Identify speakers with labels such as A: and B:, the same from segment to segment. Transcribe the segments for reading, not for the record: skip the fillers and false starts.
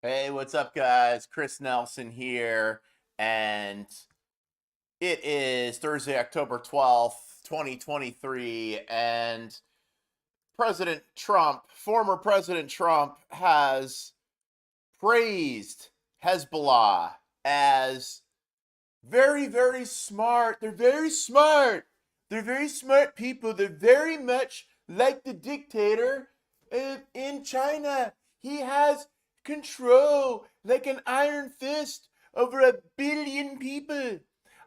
A: Hey, what's up, guys? Chris Nelson here, and it is Thursday, October 12th, 2023, and President Trump, former President Trump, has praised Hezbollah as very, very smart. They're very smart. They're very smart people. They're very much like the dictator in China. He has control like an iron fist over 1 billion people.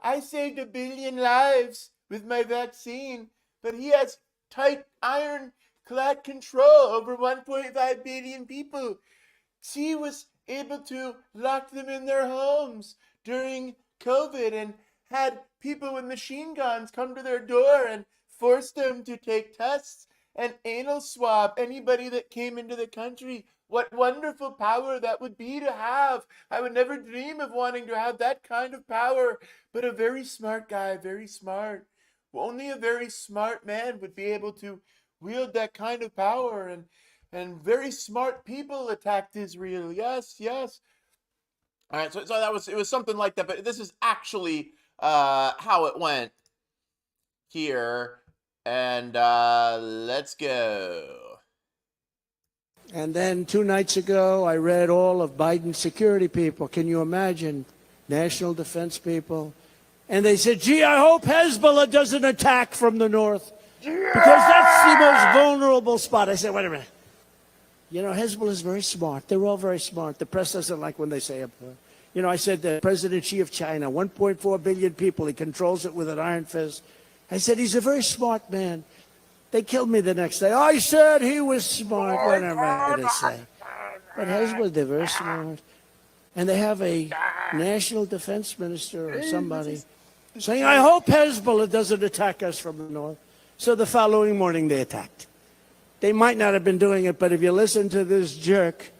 A: I saved 1 billion lives with my vaccine, but he has tight ironclad control over 1.5 billion people. She was able to lock them in their homes during COVID and had people with machine guns come to their door and force them to take tests and anal swab anybody that came into the country. What wonderful power that would be to have. I would never dream of wanting to have that kind of power, but a very smart guy, very smart. Only a very smart man would be able to wield that kind of power, and very smart people attacked Israel. Yes, yes. All right, so it was something like that, but this is actually how it went here, and let's go.
B: And then 2 nights ago, I read all of Biden's security people. Can you imagine? National defense people. And they said, gee, I hope Hezbollah doesn't attack from the north. Because that's the most vulnerable spot. I said, wait a minute. You know, Hezbollah is very smart. They're all very smart. The press doesn't like when they say it. You know, I said the President Xi of China, 1.4 billion people. He controls it with an iron fist. I said, he's a very smart man. They killed me the next day. I said he was smart. What am I going to say? But Hezbollah, they're very smart. And they have a national defense minister or somebody saying, I hope Hezbollah doesn't attack us from the north. So the following morning they attacked. They might not have been doing it, but if you listen to this jerk,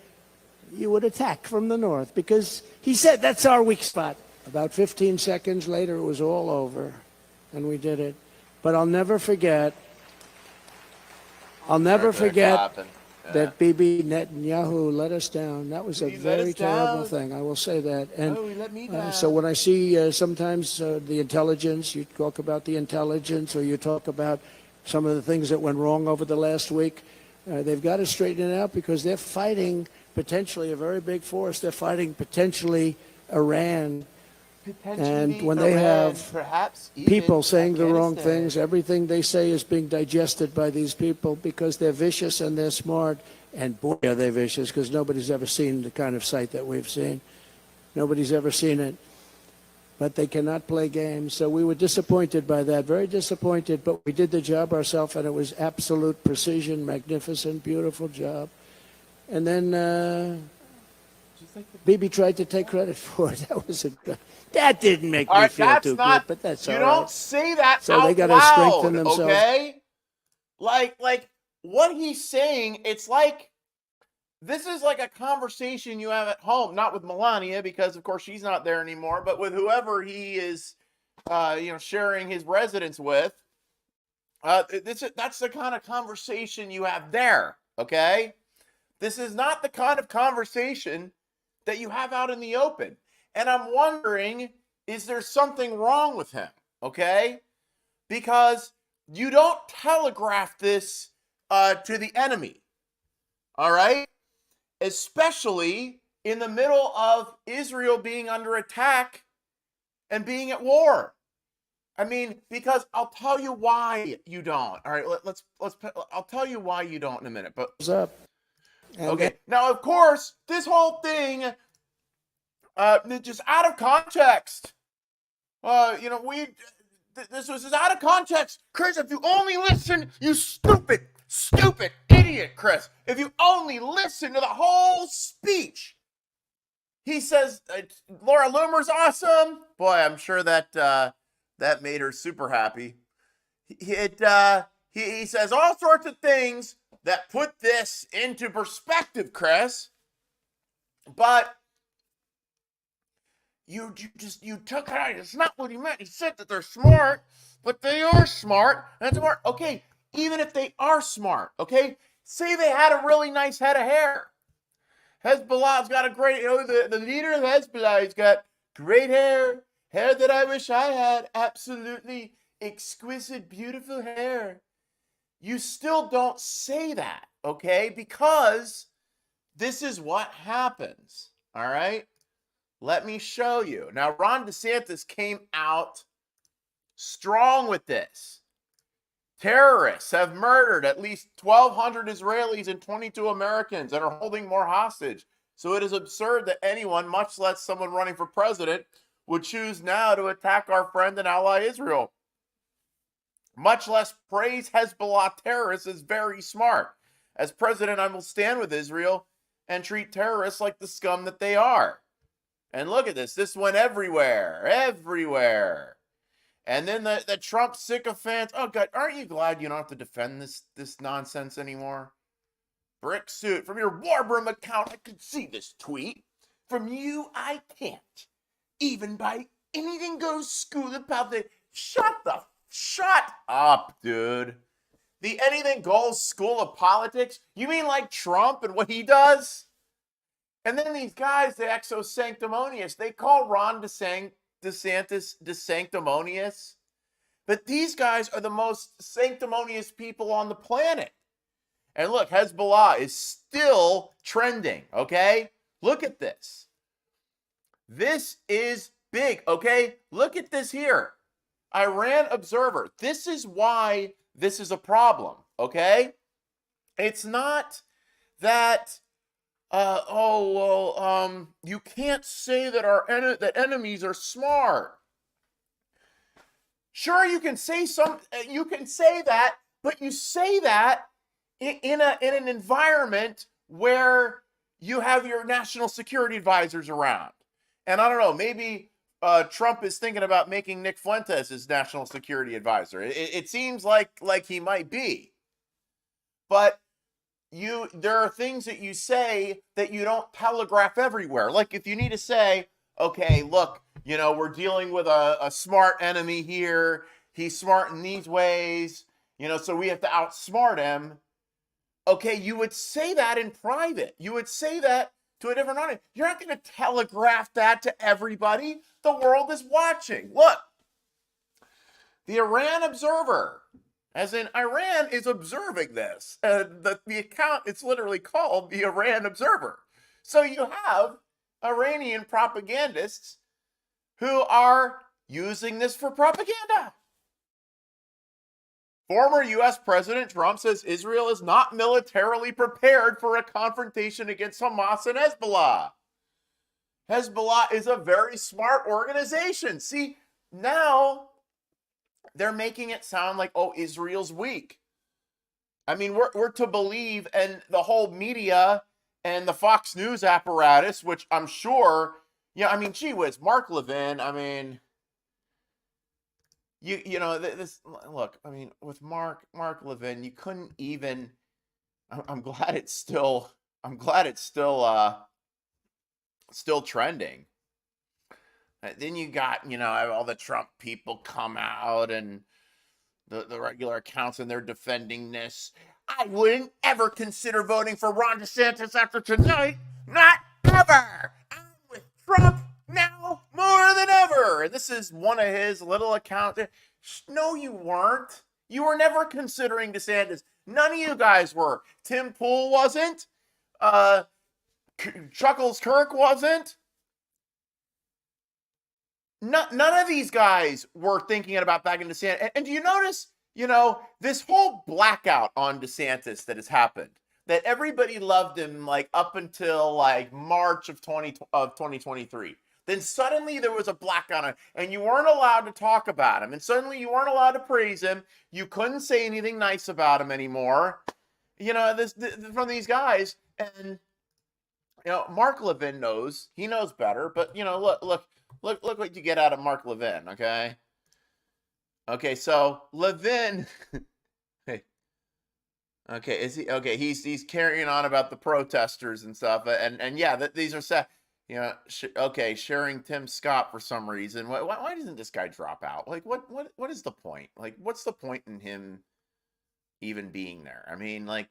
B: you would attack from the north because he said that's our weak spot. About 15 seconds later, it was all over, and we did it. But I'll never forget that Bibi Netanyahu let us down. That was a very terrible thing. I will say that. And
A: he let me down.
B: so when I see sometimes the intelligence, you talk about the intelligence, or you talk about some of the things that went wrong over the last week, they've got to straighten it out because they're fighting potentially a very big force. They're fighting potentially Iran. And when they have people saying the wrong things, everything they say is being digested by these people because they're vicious and they're smart. And boy, are they vicious, because nobody's ever seen the kind of sight that we've seen. Nobody's ever seen it. But they cannot play games. So we were disappointed by that, very disappointed. But we did the job ourselves, and it was absolute precision, magnificent, beautiful job. And then Bibi tried to take credit for it. That didn't make me feel too good, but that's all right.
A: You don't say that
B: so
A: out
B: they got to
A: loud,
B: strengthen themselves.
A: Okay? Like what he's saying, it's like this is like a conversation you have at home, not with Melania because of course she's not there anymore, but with whoever he is, sharing his residence with. That's the kind of conversation you have there. Okay, this is not the kind of conversation that you have out in the open. And I'm wondering, is there something wrong with him? Okay? Because you don't telegraph this to the enemy. All right? Especially in the middle of Israel being under attack and being at war. I mean, because I'll tell you why you don't. All right, I'll tell you why you don't in a minute. But okay. Now, of course, this whole thing just out of context. This was out of context. Chris, if you only listen, you stupid idiot, Chris. If you only listen to the whole speech. He says, Laura Loomer's awesome. Boy, I'm sure that that made her super happy. He says all sorts of things that put this into perspective, Chris. But you took it out. It's not what he meant. He said that they're smart, but they are smart. That's smart. Okay, even if they are smart, okay, say they had a really nice head of hair. Hezbollah's got a great, the leader of Hezbollah, he's got great hair that I wish I had, absolutely exquisite, beautiful hair. You still don't say that, okay? Because this is what happens, all right? Let me show you. Now, Ron DeSantis came out strong with this. Terrorists have murdered at least 1,200 Israelis and 22 Americans and are holding more hostage. So it is absurd that anyone, much less someone running for president, would choose now to attack our friend and ally Israel. Much less praise Hezbollah terrorists is very smart. As president, I will stand with Israel and treat terrorists like the scum that they are. And look at this. This went everywhere. Everywhere. And then the Trump sycophants. Oh, God, aren't you glad you don't have to defend this nonsense anymore? Brick suit. From your war room account, I could see this tweet. From you, I can't. Even by anything goes school about the... Shut up, dude. The anything goes school of politics? You mean like Trump and what he does? And then these guys, the act so sanctimonious, they call Ron DeSantis sanctimonious. But these guys are the most sanctimonious people on the planet. And look, Hezbollah is still trending, okay? Look at this. This is big, okay? Look at this here. Iran Observer. This is why this is a problem, okay? It's not that, you can't say that that enemies are smart. Sure, you can say that, but you say that in an environment where you have your national security advisors around. And I don't know, maybe Trump is thinking about making Nick Fuentes his national security advisor. It seems like he might be. But there are things that you say that you don't telegraph everywhere. Like if you need to say, okay, look, we're dealing with a smart enemy here. He's smart in these ways, so we have to outsmart him. Okay, you would say that in private. You would say that to a different audience. You're not going to telegraph that to everybody. The world is watching. Look, the Iran Observer, as in Iran is observing this. The account, it's literally called the Iran Observer. So you have Iranian propagandists who are using this for propaganda. Former U.S. President Trump says Israel is not militarily prepared for a confrontation against Hamas and Hezbollah. Hezbollah is a very smart organization. See, now they're making it sound like, Israel's weak. I mean, we're to believe, and the whole media and the Fox News apparatus, which I'm sure, gee whiz, Mark Levin, look, with Mark Levin, you couldn't even, I'm glad it's still trending. Then you got, all the Trump people come out and the regular accounts, and they're defending this. I wouldn't ever consider voting for Ron DeSantis after tonight. Not ever. I'm with Trump now more than ever. And this is one of his little accounts. No, you weren't. You were never considering DeSantis. None of you guys were. Tim Pool wasn't. Chuckles Kirk wasn't. None of these guys were thinking about backing DeSantis. And do you notice, this whole blackout on DeSantis that has happened, that everybody loved him up until March of 2023. Then suddenly there was a blackout on him, and you weren't allowed to talk about him. And suddenly you weren't allowed to praise him. You couldn't say anything nice about him anymore. From these guys. And Mark Levin knows. He knows better. But look what you get out of Mark Levin, okay? Okay, so Levin, okay, is he okay? He's carrying on about the protesters and stuff, and yeah, these are sad. Okay, sharing Tim Scott for some reason. Why doesn't this guy drop out? What is the point? What's the point in him even being there?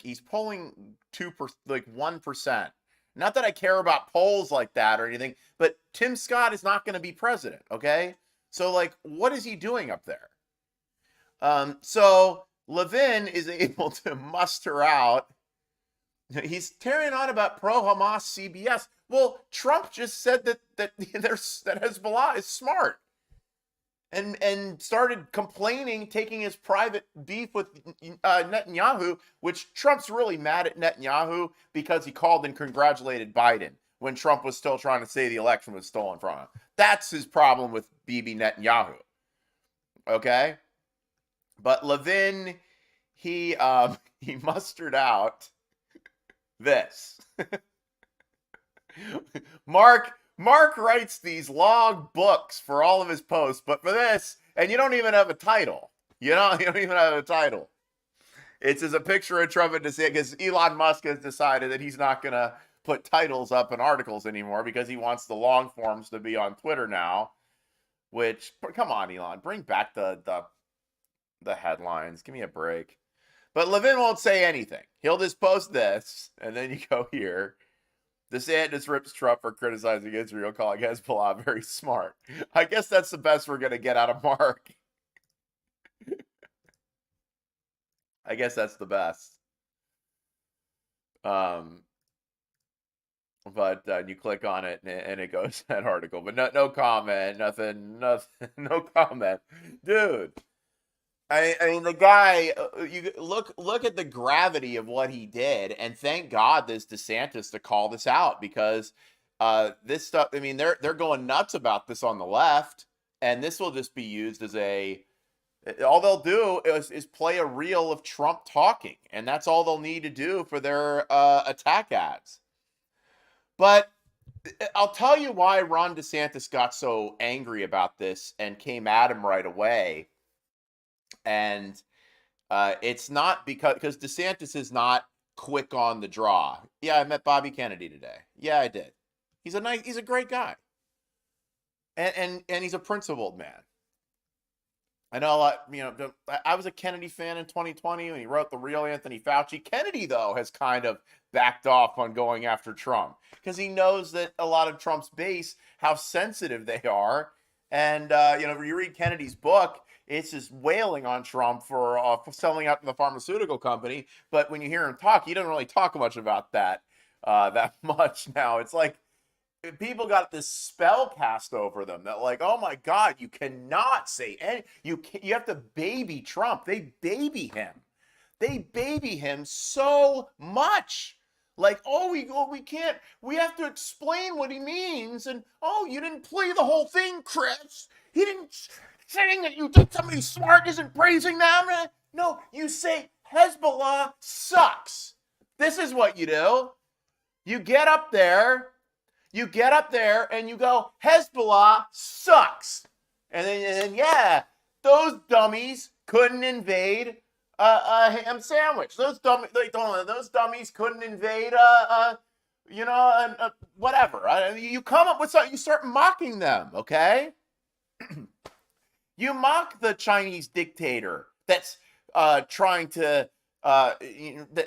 A: He's polling 1%. Not that I care about polls like that or anything, but Tim Scott is not going to be president, okay? So, like, what is he doing up there? So Levin is able to muster out. He's tearing on about pro-Hamas CBS. Well, Trump just said that Hezbollah is smart, and started complaining, taking his private beef with Netanyahu, which Trump's really mad at Netanyahu because he called and congratulated Biden when Trump was still trying to say the election was stolen from him. That's his problem with Bibi Netanyahu. Okay? But Levin, he mustered out this. Mark writes these long books for all of his posts, but for this, and you don't even have a title. You don't even have a title. It's just a picture of Trump and DeSantis, because Elon Musk has decided that he's not going to put titles up in articles anymore because he wants the long forms to be on Twitter now. Which, come on, Elon, bring back the headlines. Give me a break. But Levin won't say anything. He'll just post this, and then you go here. DeSantis rips Trump for criticizing Israel, calling Hezbollah very smart. I guess that's the best we're going to get out of Mark. I guess that's the best. But you click on it and it goes to that article. But no comment, nothing, no comment. Dude. I mean, the guy, you look at the gravity of what he did, and thank God there's DeSantis to call this out, because this stuff, I mean, they're going nuts about this on the left, and this will just be used as all they'll do is play a reel of Trump talking, and that's all they'll need to do for their attack ads. But I'll tell you why Ron DeSantis got so angry about this and came at him right away. And it's not because DeSantis is not quick on the draw. Yeah, I met Bobby Kennedy today. Yeah, I did. He's a great guy. And he's a principled man. I know a lot, I was a Kennedy fan in 2020 when he wrote The Real Anthony Fauci. Kennedy, though, has kind of backed off on going after Trump because he knows that a lot of Trump's base, how sensitive they are. And, when you read Kennedy's book, it's just wailing on Trump for selling out to the pharmaceutical company. But when you hear him talk, he doesn't really talk much about that much now. It's like people got this spell cast over them that, like, oh my God, you cannot say any. You have to baby Trump. They baby him. They baby him so much. Like, we can't. We have to explain what he means. And you didn't play the whole thing, Chris. He didn't. Saying that you think somebody smart isn't praising them? No, you say Hezbollah sucks. This is what you do. You get up there and you go, Hezbollah sucks. And then yeah, those dummies couldn't invade a ham sandwich. Those dummies couldn't invade whatever. You come up with something, you start mocking them, okay? You mock the Chinese dictator that's trying to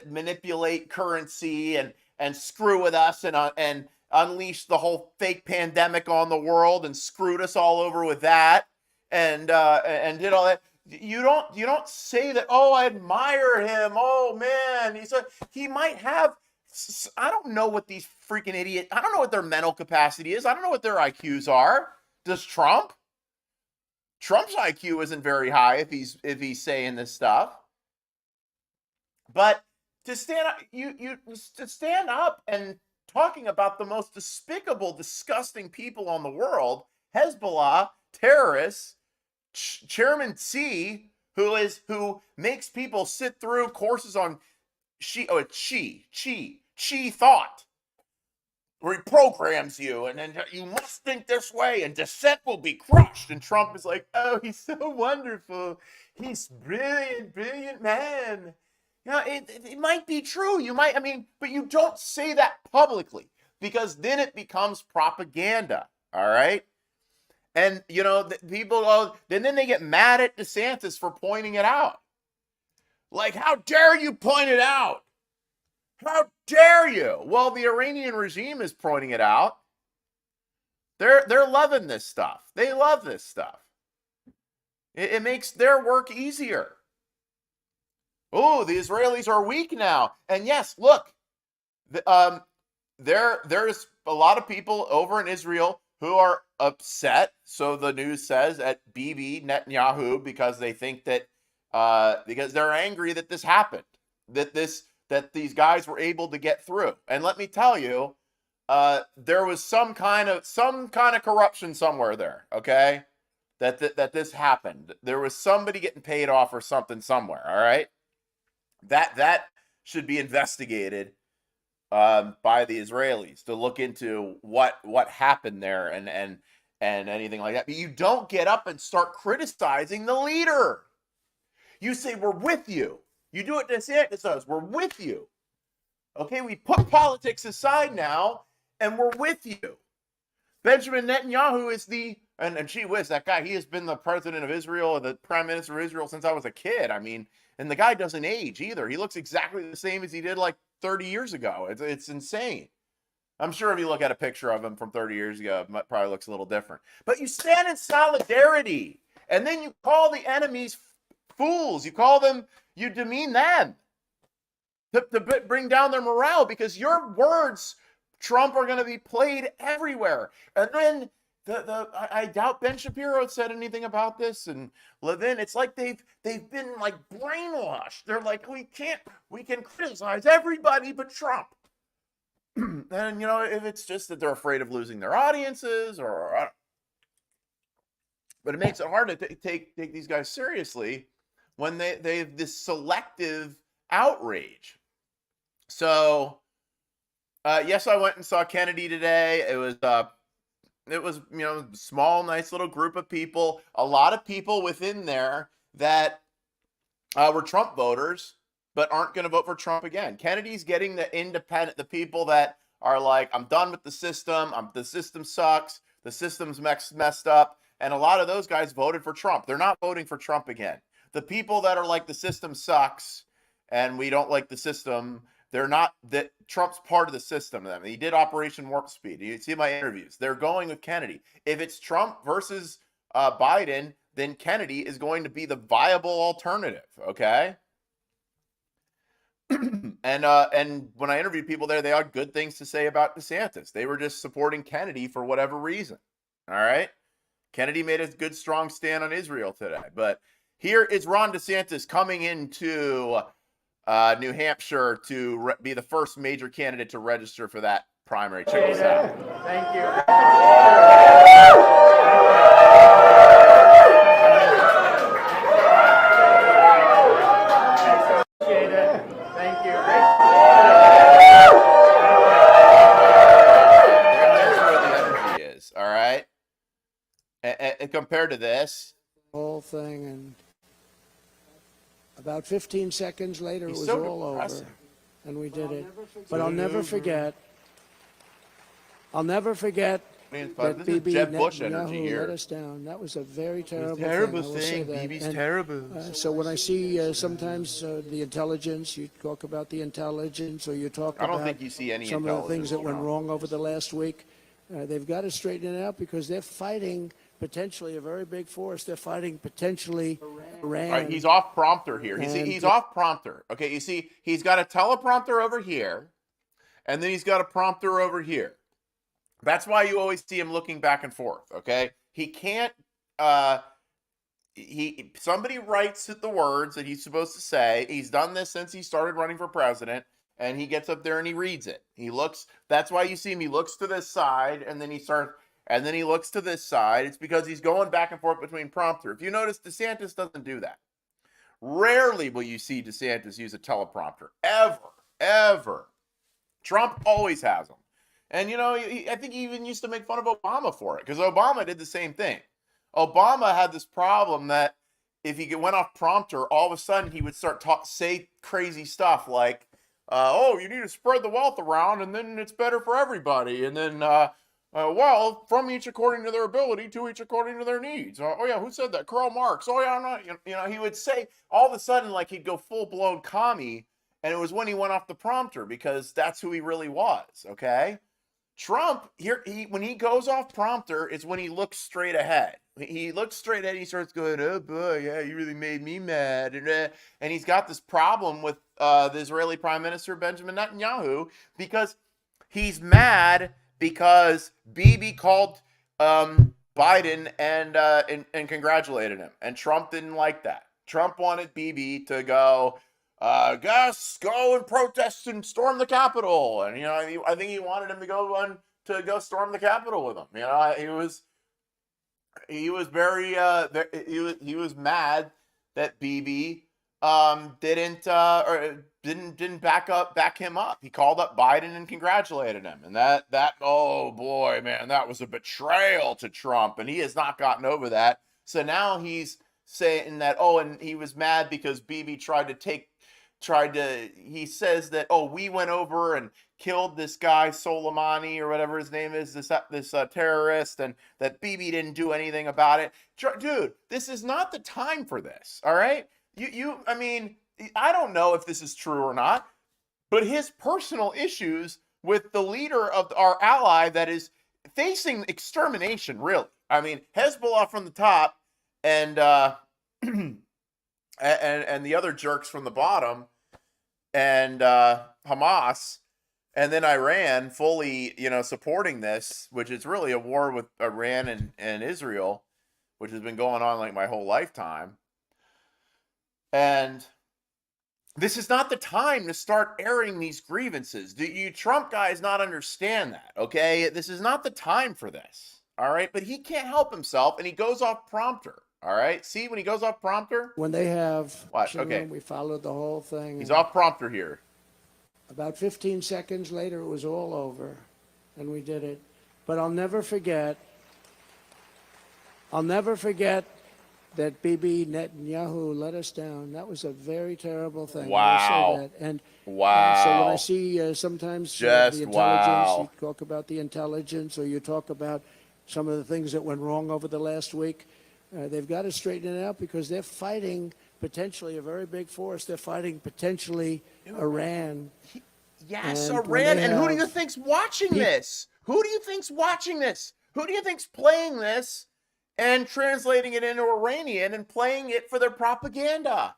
A: manipulate currency and screw with us and unleash the whole fake pandemic on the world and screwed us all over with that and did all that. You don't say that. Oh, I admire him. Oh man, he might have. I don't know what these freaking idiots. I don't know what their mental capacity is. I don't know what their IQs are. Does Trump? Trump's IQ isn't very high if he's saying this stuff. But to stand up, to stand up and talking about the most despicable, disgusting people on the world, Hezbollah, terrorists, Chairman Xi, who makes people sit through courses on Xi thought, where he programs you, and then you must think this way, and dissent will be crushed. And Trump is like, oh, he's so wonderful. He's brilliant man. It might be true. But you don't say that publicly, because then it becomes propaganda. All right. And, people, then they get mad at DeSantis for pointing it out. Like, how dare you point it out? How dare you? Well, the Iranian regime is pointing it out. They're loving this stuff. They love this stuff. It makes their work easier. Oh, the Israelis are weak now. And yes, look, there's a lot of people over in Israel who are upset, so the news says, at Bibi Netanyahu because they think that because they're angry that this happened, that these guys were able to get through. And let me tell you, there was some kind of corruption somewhere there. Okay, that this happened. There was somebody getting paid off or something somewhere. All right, that should be investigated by the Israelis to look into what happened there and anything like that. But you don't get up and start criticizing the leader. You say, we're with you. You do it to DeSantis does. We're with you. Okay, we put politics aside now, and we're with you. Benjamin Netanyahu is and gee whiz, that guy, he has been the president of Israel, the prime minister of Israel since I was a kid. I mean, and the guy doesn't age either. He looks exactly the same as he did like 30 years ago. It's insane. I'm sure if you look at a picture of him from 30 years ago, it probably looks a little different. But you stand in solidarity, and then you call the enemies fools. You demean them to bring down their morale, because your words, Trump, are going to be played everywhere. And then I doubt Ben Shapiro said anything about this, and Levin. It's like they've been like brainwashed. They're like, we can criticize everybody but Trump. And if it's just that they're afraid of losing their audiences, but it makes it hard to take these guys seriously when they have this selective outrage. So yes, I went and saw Kennedy today. It was small, nice little group of people. A lot of people within there that were Trump voters, but aren't going to vote for Trump again. Kennedy's getting the people that are like, I'm done with the system. The system sucks. The system's messed up. And a lot of those guys voted for Trump. They're not voting for Trump again. The people that are like, the system sucks and we don't like the system, they're not, that Trump's part of the system. I mean, he did Operation Warp Speed. You see my interviews. They're going with Kennedy. If it's Trump versus Biden, then Kennedy is going to be the viable alternative. Okay. And when I interviewed people there, they had good things to say about DeSantis. They were just supporting Kennedy for whatever reason. All right. Kennedy made a good, strong stand on Israel today. But here is Ron DeSantis coming into New Hampshire to be the first major candidate to register for that primary. Check this out. Thank you. And compared to this
B: whole thing, and about 15 seconds later, it was all over, and we did it. But I'll never forget. That Bibi
A: Jeb Bush energy
B: Netanyahu
A: here.
B: let us down. That was a very terrible thing.
A: Bibi's terrible.
B: So when I see sometimes the intelligence, you talk about the intelligence, or you talk
A: I don't
B: about
A: think you see any
B: some of the things that went
A: intelligence.
B: wrong over the last week. They've got to straighten it out, because they're fighting potentially a very big force. They're fighting potentially Iran.
A: All right, he's off prompter here. He's off prompter. Okay, you see, he's got a teleprompter over here, and then he's got a prompter over here. That's why you always see him looking back and forth. Okay, he can't. Somebody writes the words that he's supposed to say. He's done this since he started running for president, and he gets up there and he reads it. He looks. That's why you see him. He looks to this side, and then he looks to this side. It's because he's going back and forth between prompter. If you notice, DeSantis doesn't do that. Rarely will you see DeSantis use a teleprompter. Ever. Trump always has them. And, I think he even used to make fun of Obama for it, because Obama did the same thing. Obama had this problem that if he went off prompter, all of a sudden he would say crazy stuff like, you need to spread the wealth around, and then it's better for everybody. And then, from each according to their ability, to each according to their needs. Who said that? Karl Marx. I'm not. He would say all of a sudden, like, he'd go full blown commie, And it was when he went off the prompter, because that's who he really was, okay? Trump, when he goes off prompter, is when he looks straight ahead. He looks straight ahead, and he starts going, oh boy, yeah, you really made me mad. And he's got this problem with the Israeli Prime Minister Benjamin Netanyahu, because he's mad because Bibi called Biden and congratulated him. And Trump didn't like that. Trump wanted Bibi to go, Gus, go and protest and storm the Capitol. And, I think he wanted him to go storm the Capitol with him. He was very, he was mad that Bibi didn't back him up. He called up Biden and congratulated him. And that, oh boy, man, that was a betrayal to Trump. And he has not gotten over that. So now he's saying that, and he was mad because Bibi he says that, we went over and killed this guy Soleimani or whatever his name is, this terrorist, and that Bibi didn't do anything about it. Dude, this is not the time for this. All right. I mean, I don't know if this is true or not, but his personal issues with the leader of our ally that is facing extermination, really. I mean, Hezbollah from the top and and the other jerks from the bottom, and Hamas, and then Iran fully, supporting this, which is really a war with Iran and Israel, which has been going on like my whole lifetime. And this is not the time to start airing these grievances. Do you Trump guys not understand that? Okay, this is not the time for this. All right, but he can't help himself, and he goes off prompter. All right, see when he goes off prompter?
B: When they have,
A: what? Okay,
B: we followed the whole thing.
A: He's off prompter here.
B: About 15 seconds later, it was all over, and we did it. But I'll never forget that Bibi Netanyahu let us down. That was a very terrible thing.
A: Wow.
B: I say that. And
A: wow.
B: So when I see sometimes
A: just
B: the intelligence,
A: wow.
B: You talk about the intelligence, or you talk about some of the things that went wrong over the last week, they've got to straighten it out, because they're fighting potentially a very big force. They're fighting potentially Iran.
A: Yes, Iran. And who do you think's watching this? Who do you think's watching this? Who do you think's playing this and translating it into Iranian and playing it for their propaganda?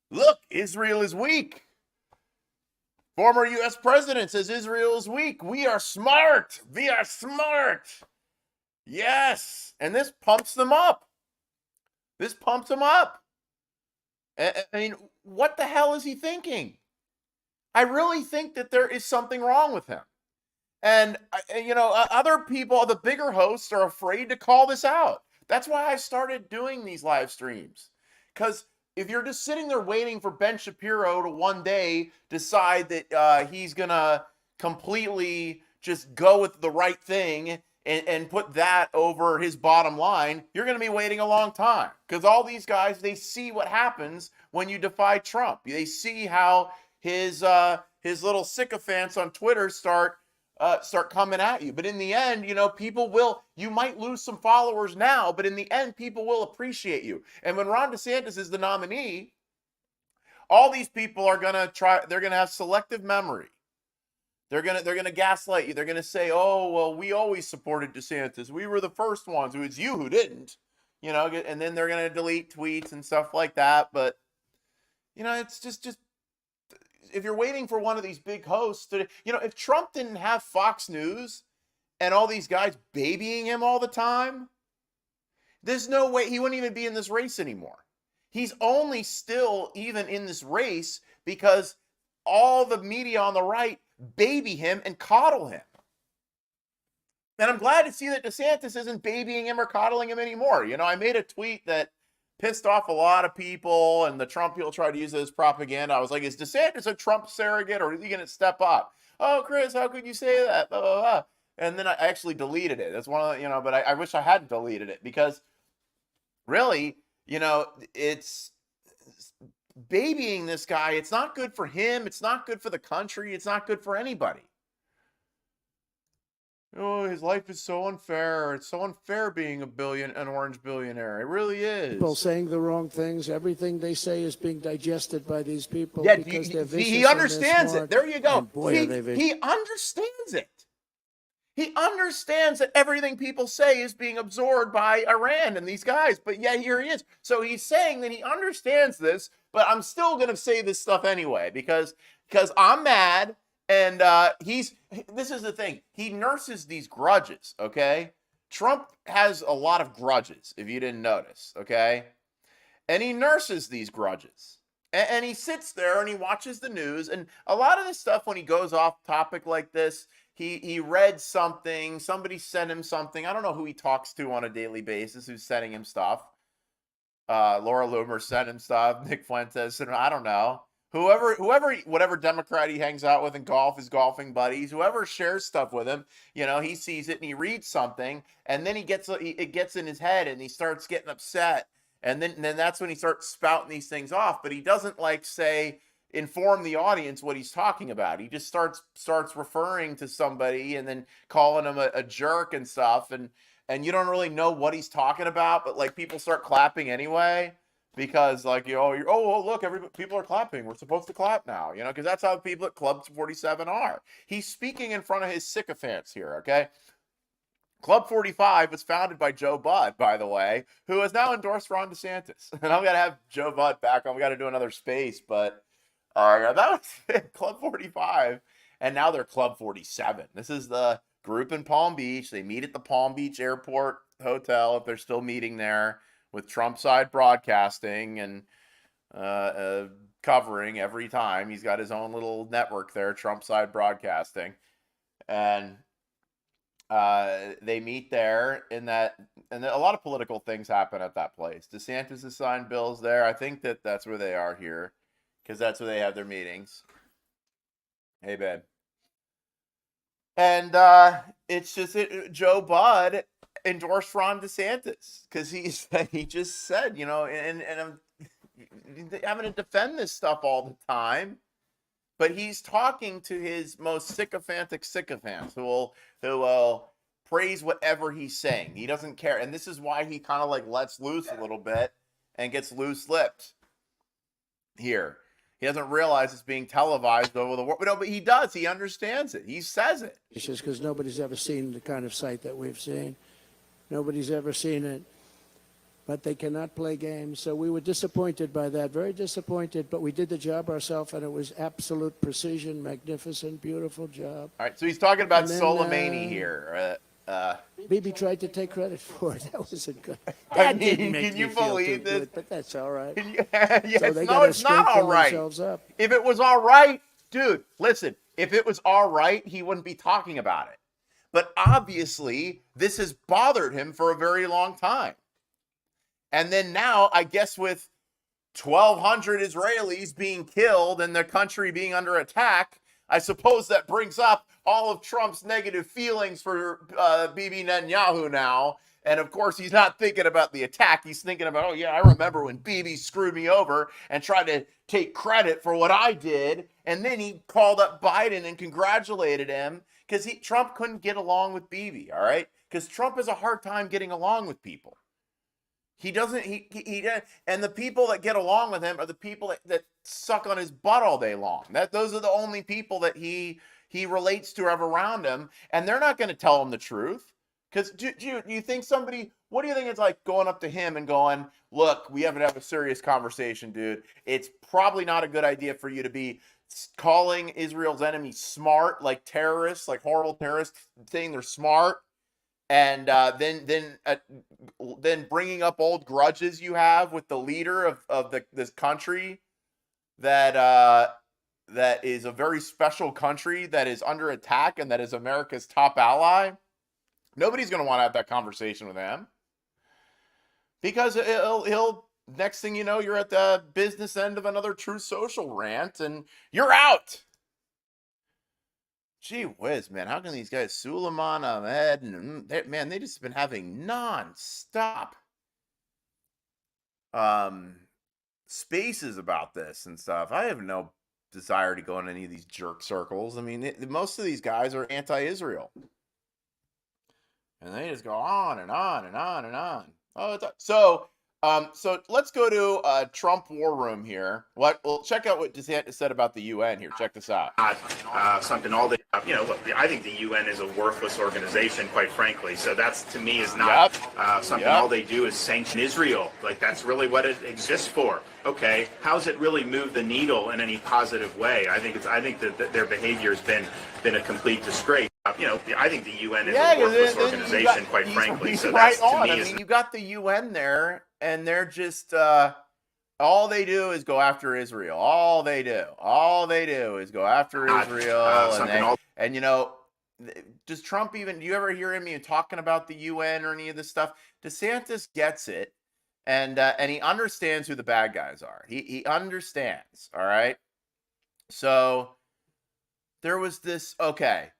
A: Look, Israel is weak. Former U.S. president says Israel is weak. We are smart. We are smart. Yes. And this pumps them up. This pumps them up. I mean, what the hell is he thinking? I really think that there is something wrong with him. And, other people, the bigger hosts, are afraid to call this out. That's why I started doing these live streams. Because if you're just sitting there waiting for Ben Shapiro to one day decide that he's going to completely just go with the right thing and put that over his bottom line, you're going to be waiting a long time. Because all these guys, they see what happens when you defy Trump. They see how his little sycophants on Twitter start coming at you. But in the end, you might lose some followers now, but in the end, people will appreciate you. And when Ron DeSantis is the nominee, all these people are going to they're going to have selective memory. They're going to gaslight you. They're going to say, oh, well, we always supported DeSantis. We were the first ones. It was you who didn't, and then they're going to delete tweets and stuff like that. But, it's just if you're waiting for one of these big hosts to, if Trump didn't have Fox News and all these guys babying him all the time, there's no way he wouldn't even be in this race anymore. He's only still even in this race because all the media on the right baby him and coddle him. And I'm glad to see that DeSantis isn't babying him or coddling him anymore. I made a tweet that pissed off a lot of people, and the Trump people tried to use it as propaganda. I was like, is DeSantis a Trump surrogate, or is he going to step up? Oh, Chris, how could you say that? Blah, blah, blah. And then I actually deleted it. That's one of the, but I wish I hadn't deleted it, because really, it's babying this guy. It's not good for him. It's not good for the country. It's not good for anybody. Oh, his life is so unfair. It's so unfair being an orange billionaire. It really
B: People
A: is.
B: saying the wrong things. Everything they say is being digested by these people
A: Yeah,
B: because they're
A: see, he
B: vicious and they're
A: understands it.
B: smart.
A: There you go.
B: And boy, are they vicious.
A: He understands it. He understands that everything people say is being absorbed by Iran and these guys, but yeah, here he is. So he's saying that he understands this, but I'm still going to say this stuff anyway because I'm mad, and this is the thing. He nurses these grudges, okay? Trump has a lot of grudges, if you didn't notice, okay? And he nurses these grudges. And he sits there and he watches the news. And a lot of this stuff, when he goes off topic like this, he read something, somebody sent him something. I don't know who he talks to on a daily basis, who's sending him stuff. Laura Loomer sent him stuff. Nick Fuentes, and I don't know. Whatever Democrat he hangs out with in golf, his golfing buddies, whoever shares stuff with him, he sees it and he reads something, and then it gets in his head and he starts getting upset. And then that's when he starts spouting these things off. But he doesn't inform the audience what he's talking about. He just starts referring to somebody and then calling him a jerk and stuff. And you don't really know what he's talking about, but people start clapping anyway because look, people are clapping. We're supposed to clap now, because that's how people at Club 47 are. He's speaking in front of his sycophants here, okay? Club 45 was founded by Joe Budd, by the way, who has now endorsed Ron DeSantis. And I'm going to have Joe Budd back on. We got to do another space, but that was it. Club 45. And now they're Club 47. This is the group in Palm Beach. They meet at the Palm Beach Airport Hotel, if they're still meeting there, with Trump Side Broadcasting and covering every time. He's got his own little network there, Trump Side Broadcasting. And they meet there and a lot of political things happen at that place. DeSantis has signed bills there. I think that's where they are here because that's where they have their meetings. Hey, babe. And it's just Joe Budd endorsed Ron DeSantis because he just said, and I'm having to defend this stuff all the time. But he's talking to his most sycophantic sycophants who will praise whatever he's saying. He doesn't care. And this is why he kind of lets loose a little bit and gets loose-lipped here. He doesn't realize it's being televised over the world. No, but he does. He understands it. He says it.
B: It's just because nobody's ever seen the kind of site that we've seen. Nobody's ever seen it. But they cannot play games. So we were disappointed by that, very disappointed. But we did the job ourselves, and it was absolute precision, magnificent, beautiful job.
A: All right, so he's talking about Soleimani here.
B: Bibi tried to take credit for it. That wasn't good. That didn't make
A: can you
B: me feel
A: believe
B: too
A: this?
B: good, but that's all right.
A: Yes,
B: So they
A: no,
B: gotta
A: it's not all
B: straighten
A: right.
B: themselves up.
A: If it was all right, dude, listen, if it was all right, he wouldn't be talking about it. But obviously, this has bothered him for a very long time. And then now, I guess with 1,200 Israelis being killed and the country being under attack, I suppose that brings up all of Trump's negative feelings for Bibi Netanyahu now. And of course, he's not thinking about the attack. He's thinking about, oh, yeah, I remember when Bibi screwed me over and tried to take credit for what I did. And then he called up Biden and congratulated him because Trump couldn't get along with Bibi, all right? Because Trump has a hard time getting along with people. He doesn't, and the people that get along with him are the people that suck on his butt all day long. Those are the only people that he relates to or have around him, and they're not going to tell him the truth. Because do you think what do you think it's like going up to him and going, look, we have to have a serious conversation, dude. It's probably not a good idea for you to be calling Israel's enemies smart, like terrorists, like horrible terrorists, saying they're smart. And then bringing up old grudges you have with the leader of this country that is a very special country that is under attack and that is America's top ally. Nobody's going to want to have that conversation with him because he'll next thing you know, you're at the business end of another Truth Social rant and you're out. Gee whiz, man, how can these guys, Suleiman Ahmed, and they just been having non-stop spaces about this and stuff. I have no desire to go in any of these jerk circles. I mean, most of these guys are anti-Israel. And they just go on and on and on and on. Oh, so let's go to Trump war room here. Well, check out what DeSantis said about the UN here. Check this out.
C: Something all the look, I think the UN is a worthless organization, quite frankly. So that's, to me, is not something. All they do is sanction Israel. Like, that's really what it exists for. Okay, how's it really move the needle in any positive way? I think that their behavior has been a complete disgrace. I think the UN is a worthless organization, quite frankly. So
A: right
C: that's,
A: on.
C: to me,
A: I mean, you got the UN there, and they're just all they do is go after Israel. All they do is go after Israel. And does Trump even? Do you ever hear him even talking about the UN or any of this stuff? DeSantis gets it. And he understands who the bad guys are. He understands, all right? So there was this, okay.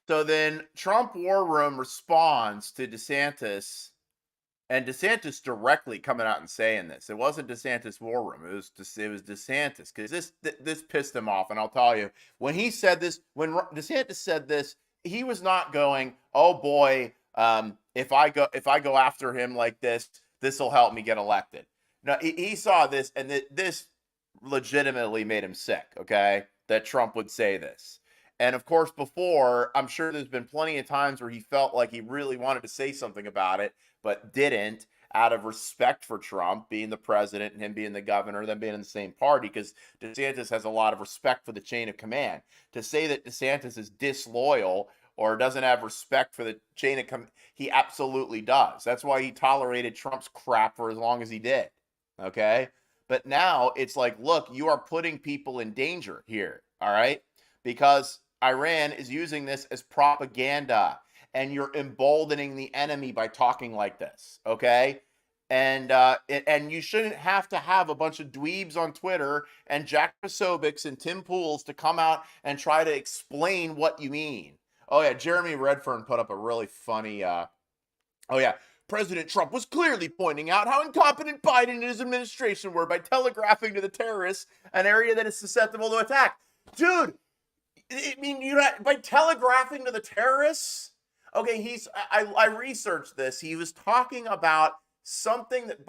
A: So then Trump War Room responds to DeSantis, and DeSantis directly coming out and saying this. It wasn't DeSantis War Room. It was DeSantis, because this pissed him off. And I'll tell you, when he said this, when DeSantis said this, he was not going, oh boy, if I go after him like this will help me get elected. No, he saw this, and this legitimately made him sick, okay, that Trump would say this. And of course, before, I'm sure there's been plenty of times where he felt like he really wanted to say something about it, but didn't, out of respect for Trump being the president and him being the governor, them being in the same party, because DeSantis has a lot of respect for the chain of command. To say that DeSantis is disloyal or doesn't have respect for the chain of command, he absolutely does. That's why he tolerated Trump's crap for as long as he did, okay? But now it's like, look, you are putting people in danger here, all right? Because Iran is using this as propaganda, and you're emboldening the enemy by talking like this, okay? And you shouldn't have to have a bunch of dweebs on Twitter and Jack Posobics and Tim Pools to come out and try to explain what you mean. Oh, yeah, Jeremy Redfern put up a really funny, President Trump was clearly pointing out how incompetent Biden and his administration were by telegraphing to the terrorists an area that is susceptible to attack. Dude, I mean, by telegraphing to the terrorists? Okay, I researched this. He was talking about something that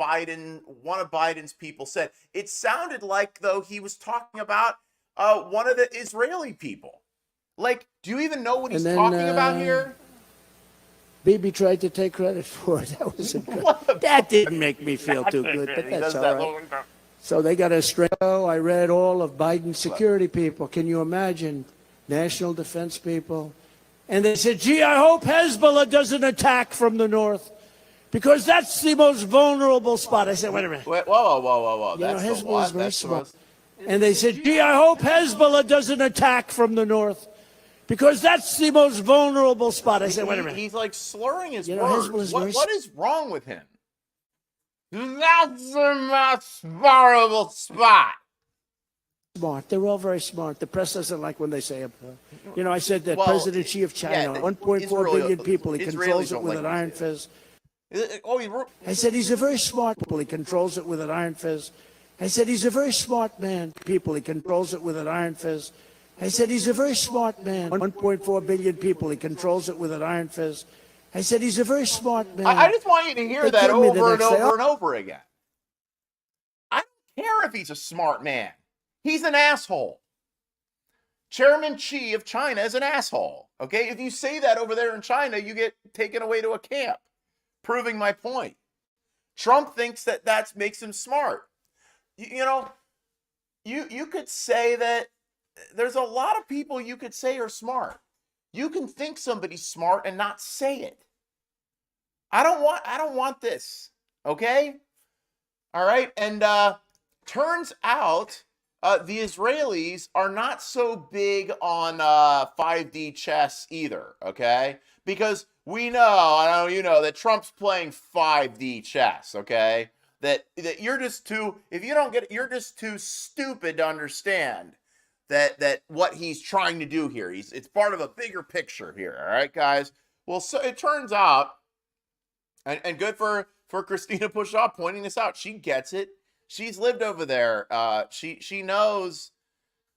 A: one of Biden's people said. It sounded like, though, he was talking about one of the Israeli people. Like, do you even know what he's talking about here?
B: Bibi tried to take credit for it. That wasn't good. That didn't make me feel too good, but that's all right. So they got a string. I read all of Biden's security people. Can you imagine? National defense people. And they said, gee, I hope Hezbollah doesn't attack from the north, because that's the most vulnerable spot. I said, wait a minute.
A: Whoa.
B: You know, Hezbollah's very small. And they said, gee, I hope Hezbollah doesn't attack from the north, because that's the most vulnerable spot. I said, wait a minute.
A: He's like slurring his
B: words.
A: What is wrong with him? That's the most vulnerable spot.
B: Smart. They're all very smart. The press doesn't like when they say it. I said that President Xi of China, 1.4 billion people, he controls it with an iron fist. I said he's a very smart people. He controls it with an iron fist. I said he's a very smart man. People, he controls it with an iron fist. I said he's a very smart man. 1.4 billion people, he controls it with an iron fist. I said he's a very smart man.
A: I just want you to hear that over and over and over again. I don't care if he's a smart man. He's an asshole. Chairman Xi of China is an asshole. Okay, if you say that over there in China, you get taken away to a camp. Proving my point. Trump thinks that makes him smart. You could say that there's a lot of people you could say are smart. You can think somebody's smart and not say it. I don't want this. Okay? All right. And turns out the Israelis are not so big on 5D chess either, okay? Because we know, I know you know, that Trump's playing 5D chess, okay? That you're just too, if you don't get it, you're just too stupid to understand that what he's trying to do here. It's part of a bigger picture here, all right, guys? Well, so it turns out, and good for Christina Pushaw pointing this out. She gets it. She's lived over there. She knows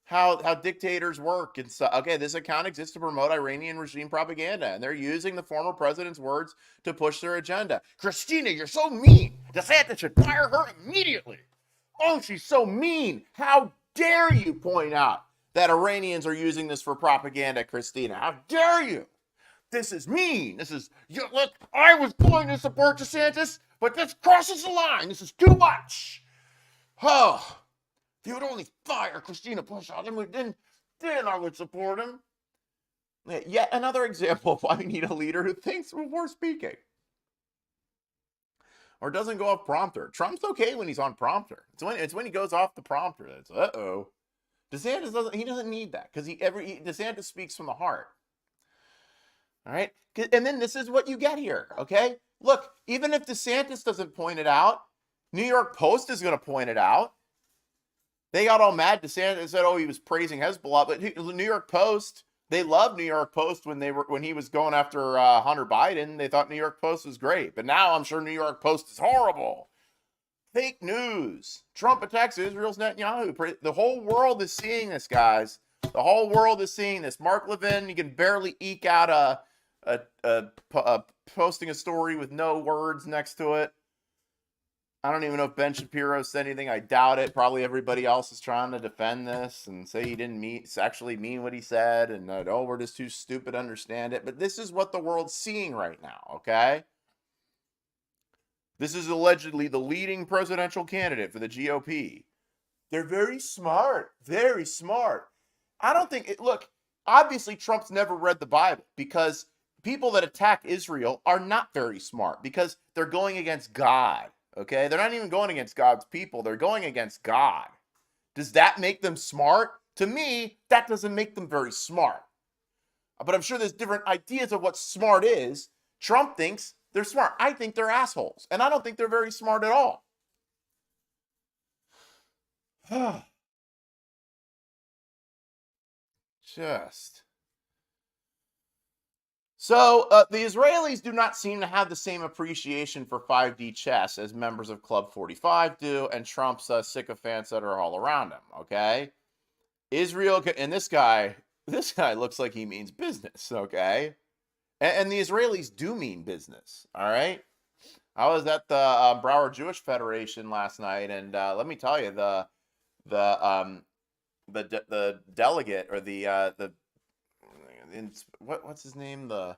A: how dictators work and so. Okay, this account exists to promote Iranian regime propaganda, and they're using the former president's words to push their agenda. Christina, you're so mean. DeSantis should fire her immediately. Oh, she's so mean. How dare you point out that Iranians are using this for propaganda, Christina? How dare you? This is mean. This is, look, I was going to support DeSantis, but this crosses the line. This is too much. Oh, if you would only fire Christina Pushaw, then I would support him. Yet another example of why we need a leader who thinks before speaking. Or doesn't go off prompter. Trump's okay when he's on prompter. It's when he goes off the prompter that's uh-oh. DeSantis doesn't need that because DeSantis speaks from the heart. All right? And then this is what you get here, okay? Look, even if DeSantis doesn't point it out, New York Post is going to point it out. They got all mad. DeSantis said, oh, he was praising Hezbollah. But New York Post, they loved New York Post when he was going after Hunter Biden. They thought New York Post was great. But now I'm sure New York Post is horrible. Fake news. Trump attacks Israel's Netanyahu. The whole world is seeing this, guys. The whole world is seeing this. Mark Levin, you can barely eke out posting a story with no words next to it. I don't even know if Ben Shapiro said anything. I doubt it. Probably everybody else is trying to defend this and say he didn't actually mean what he said, and oh, we're just too stupid to understand it. But this is what the world's seeing right now, okay? This is allegedly the leading presidential candidate for the GOP. They're very smart. Very smart. I don't think look, obviously Trump's never read the Bible because people that attack Israel are not very smart because they're going against God. Okay, they're not even going against God's people. They're going against God. Does that make them smart? To me, that doesn't make them very smart. But I'm sure there's different ideas of what smart is. Trump thinks they're smart. I think they're assholes. And I don't think they're very smart at all. So the Israelis do not seem to have the same appreciation for 5D chess as members of Club 45 do, and Trump's sycophants that are all around him. Okay, Israel and this guy looks like he means business. Okay, and the Israelis do mean business. All right, I was at the Broward Jewish Federation last night, and let me tell you, the delegate or what's his name, the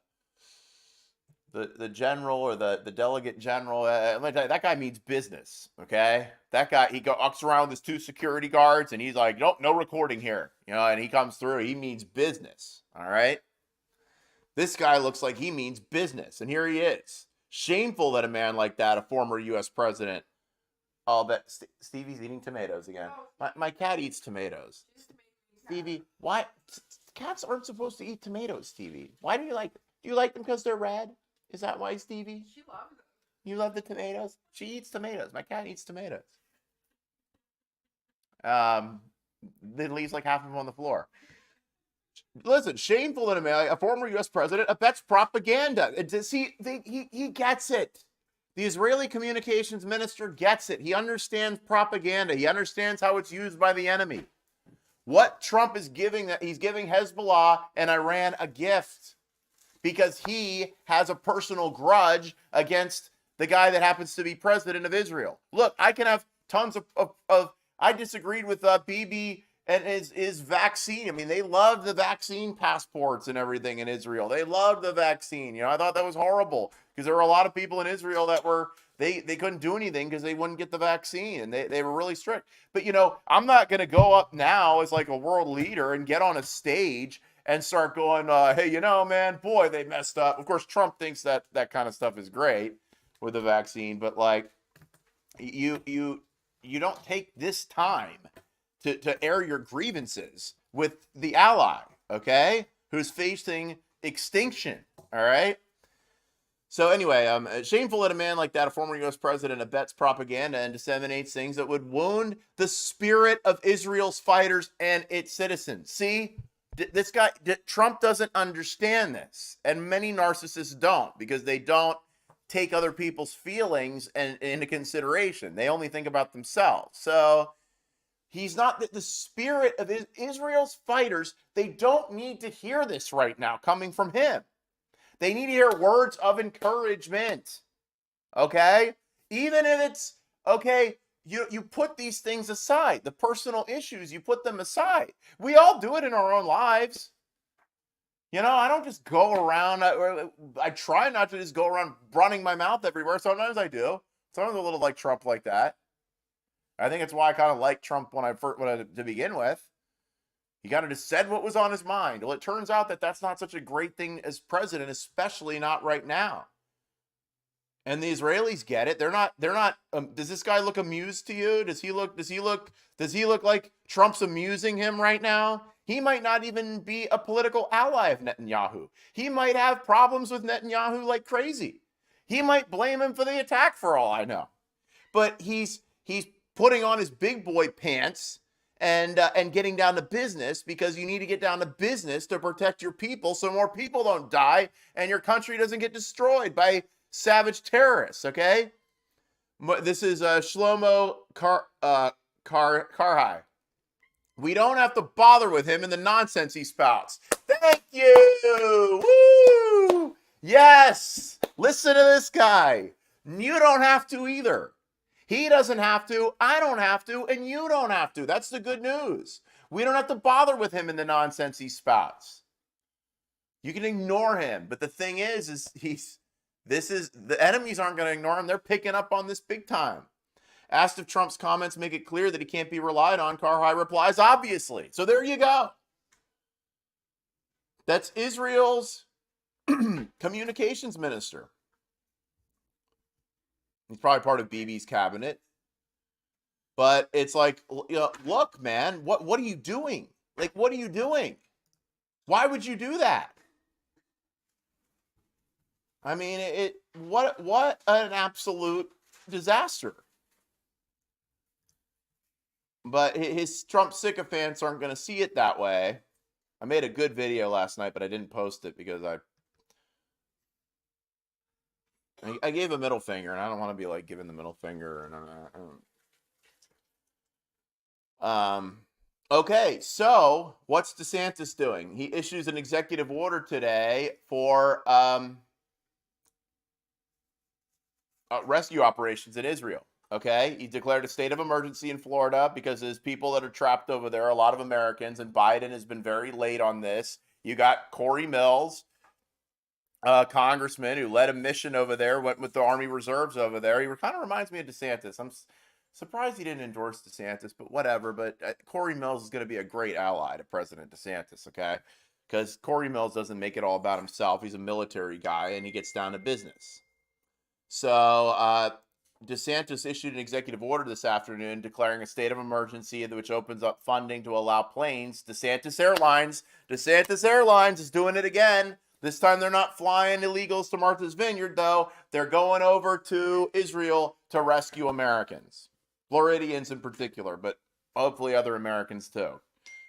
A: general or the delegate general, that guy means business. Okay, that guy, he walks around with his 2 security guards and he's like, nope, no recording here, and he comes through, he means business. All right, this guy looks like he means business, and here he is. Shameful that a man like that, a former U.S. president. Oh, but Stevie's eating tomatoes again. My cat eats tomatoes. Stevie, why? Cats aren't supposed to eat tomatoes, Stevie. Why do you like them because they're red? Is that why, Stevie?
D: She loves them.
A: You love the tomatoes? She eats tomatoes. My cat eats tomatoes. Then leaves like half of them on the floor. Listen, shameful that a former U.S. president abets propaganda. He gets it. The Israeli communications minister gets it. He understands propaganda. He understands how it's used by the enemy. What Trump is giving, he's giving Hezbollah and Iran a gift because he has a personal grudge against the guy that happens to be president of Israel. Look, I can have tons of I disagreed with Bibi and his vaccine. I mean, they love the vaccine passports and everything in Israel. They love the vaccine. I thought that was horrible because there were a lot of people in Israel that were, they couldn't do anything because they wouldn't get the vaccine, and they were really strict. But, I'm not going to go up now as like a world leader and get on a stage and start going, hey, man, boy, they messed up. Of course, Trump thinks that kind of stuff is great with the vaccine, but like you don't take this time to air your grievances with the ally, okay, who's facing extinction, all right? So anyway, shameful that a man like that, a former U.S. president, abets propaganda and disseminates things that would wound the spirit of Israel's fighters and its citizens. See, this guy, Trump doesn't understand this, and many narcissists don't because they don't take other people's feelings into consideration. They only think about themselves. So He's not the spirit of Israel's fighters. They don't need to hear this right now coming from him. They need to hear words of encouragement. Okay? Even if it's, okay, you put these things aside. The personal issues, you put them aside. We all do it in our own lives. You know, I don't just go around, I try not to just go around running my mouth everywhere. Sometimes I do. Sometimes I'm a little like Trump like that. I think it's why I kind of like Trump to begin with. He kind of just said what was on his mind. Well, it turns out that that's not such a great thing as president, especially not right now. And the Israelis get it. They're not, does this guy look amused to you? Does he look like Trump's amusing him right now? He might not even be a political ally of Netanyahu. He might have problems with Netanyahu like crazy. He might blame him for the attack for all I know. But he's putting on his big boy pants and getting down to business, because you need to get down to business to protect your people so more people don't die and your country doesn't get destroyed by savage terrorists, okay? This is Shlomo Karhai. We don't have to bother with him and the nonsense he spouts. Thank you! Woo! Yes! Listen to this guy. You don't have to either. He doesn't have to, I don't have to, and you don't have to. That's the good news. We don't have to bother with him and the nonsense he spouts. You can ignore him, but the thing is the enemies aren't going to ignore him. They're picking up on this big time. Asked if Trump's comments make it clear that he can't be relied on, Karhai replies, obviously. So there you go. That's Israel's communications minister. He's probably part of Bibi's cabinet. But it's like, you know, look, man, what are you doing? Like, what are you doing? Why would you do that? I mean, what an absolute disaster. But his Trump sycophants aren't going to see it that way. I made a good video last night, but I didn't post it because I gave a middle finger, and I don't want to be like giving the middle finger. Okay, so what's DeSantis doing? He issues an executive order today for rescue operations in Israel. Okay, he declared a state of emergency in Florida because there's people that are trapped over there, a lot of Americans, and Biden has been very late on this. You got Corey Mills, congressman who led a mission over there, went with the Army Reserves over there. He kind of reminds me of DeSantis. I'm surprised he didn't endorse DeSantis, but whatever. But Corey Mills is going to be a great ally to President DeSantis, okay? Because Corey Mills doesn't make it all about himself. He's a military guy, and he gets down to business. So DeSantis issued an executive order this afternoon declaring a state of emergency, which opens up funding to allow planes. DeSantis Airlines is doing it again. This time they're not flying illegals to Martha's Vineyard, though. They're going over to Israel to rescue Americans, Floridians in particular, but hopefully other Americans too.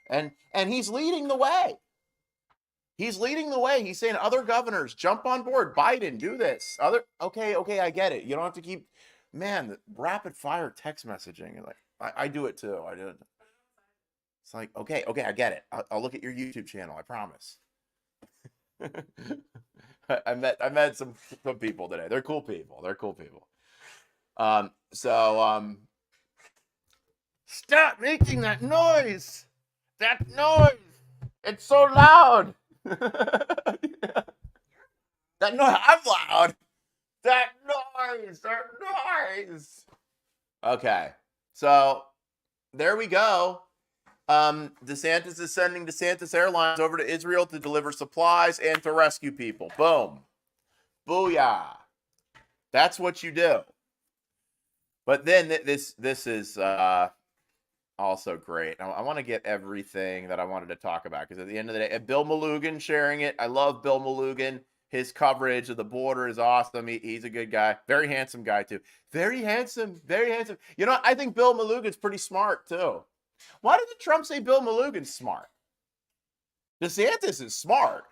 A: And he's leading the way. He's leading the way. He's saying other governors, jump on board. Biden, do this. Okay, I get it. You don't have to keep, man, the rapid fire text messaging. Like I do it too. I do it. It's like, okay, I get it. I'll look at your YouTube channel. I promise. I met some people today. They're cool people. Stop making that noise. It's so loud. That noise. I'm loud. That noise. Okay. So there we go. DeSantis is sending DeSantis Airlines over to Israel to deliver supplies and to rescue people. Boom. Booyah. That's what you do. But then this is also great. I want to get everything that I wanted to talk about, because at the end of the day, Bill Malugin sharing it. I love Bill Malugin. His coverage of the border is awesome. He's a good guy. Very handsome guy, too. Very handsome. You know, I think Bill Malugin's pretty smart, too. Why did Trump say Bill Malugin's smart? DeSantis is smart.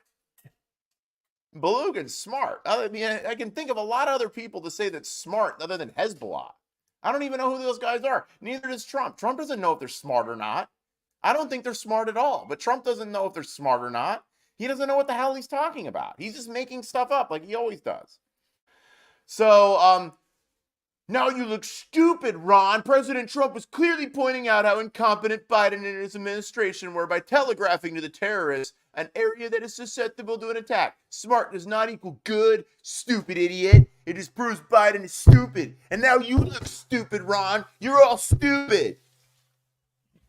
A: Malugin's smart. I mean, I can think of a lot of other people to say that's smart other than Hezbollah. I don't even know who those guys are. Neither does Trump. Trump doesn't know if they're smart or not. I don't think they're smart at all, but Trump doesn't know if they're smart or not. He doesn't know what the hell he's talking about. He's just making stuff up like he always does. So, now you look stupid, Ron. President Trump was clearly pointing out how incompetent Biden and his administration were by telegraphing to the terrorists an area that is susceptible to an attack. Smart does not equal good, stupid idiot. It just proves Biden is stupid. And now you look stupid, Ron. You're all stupid.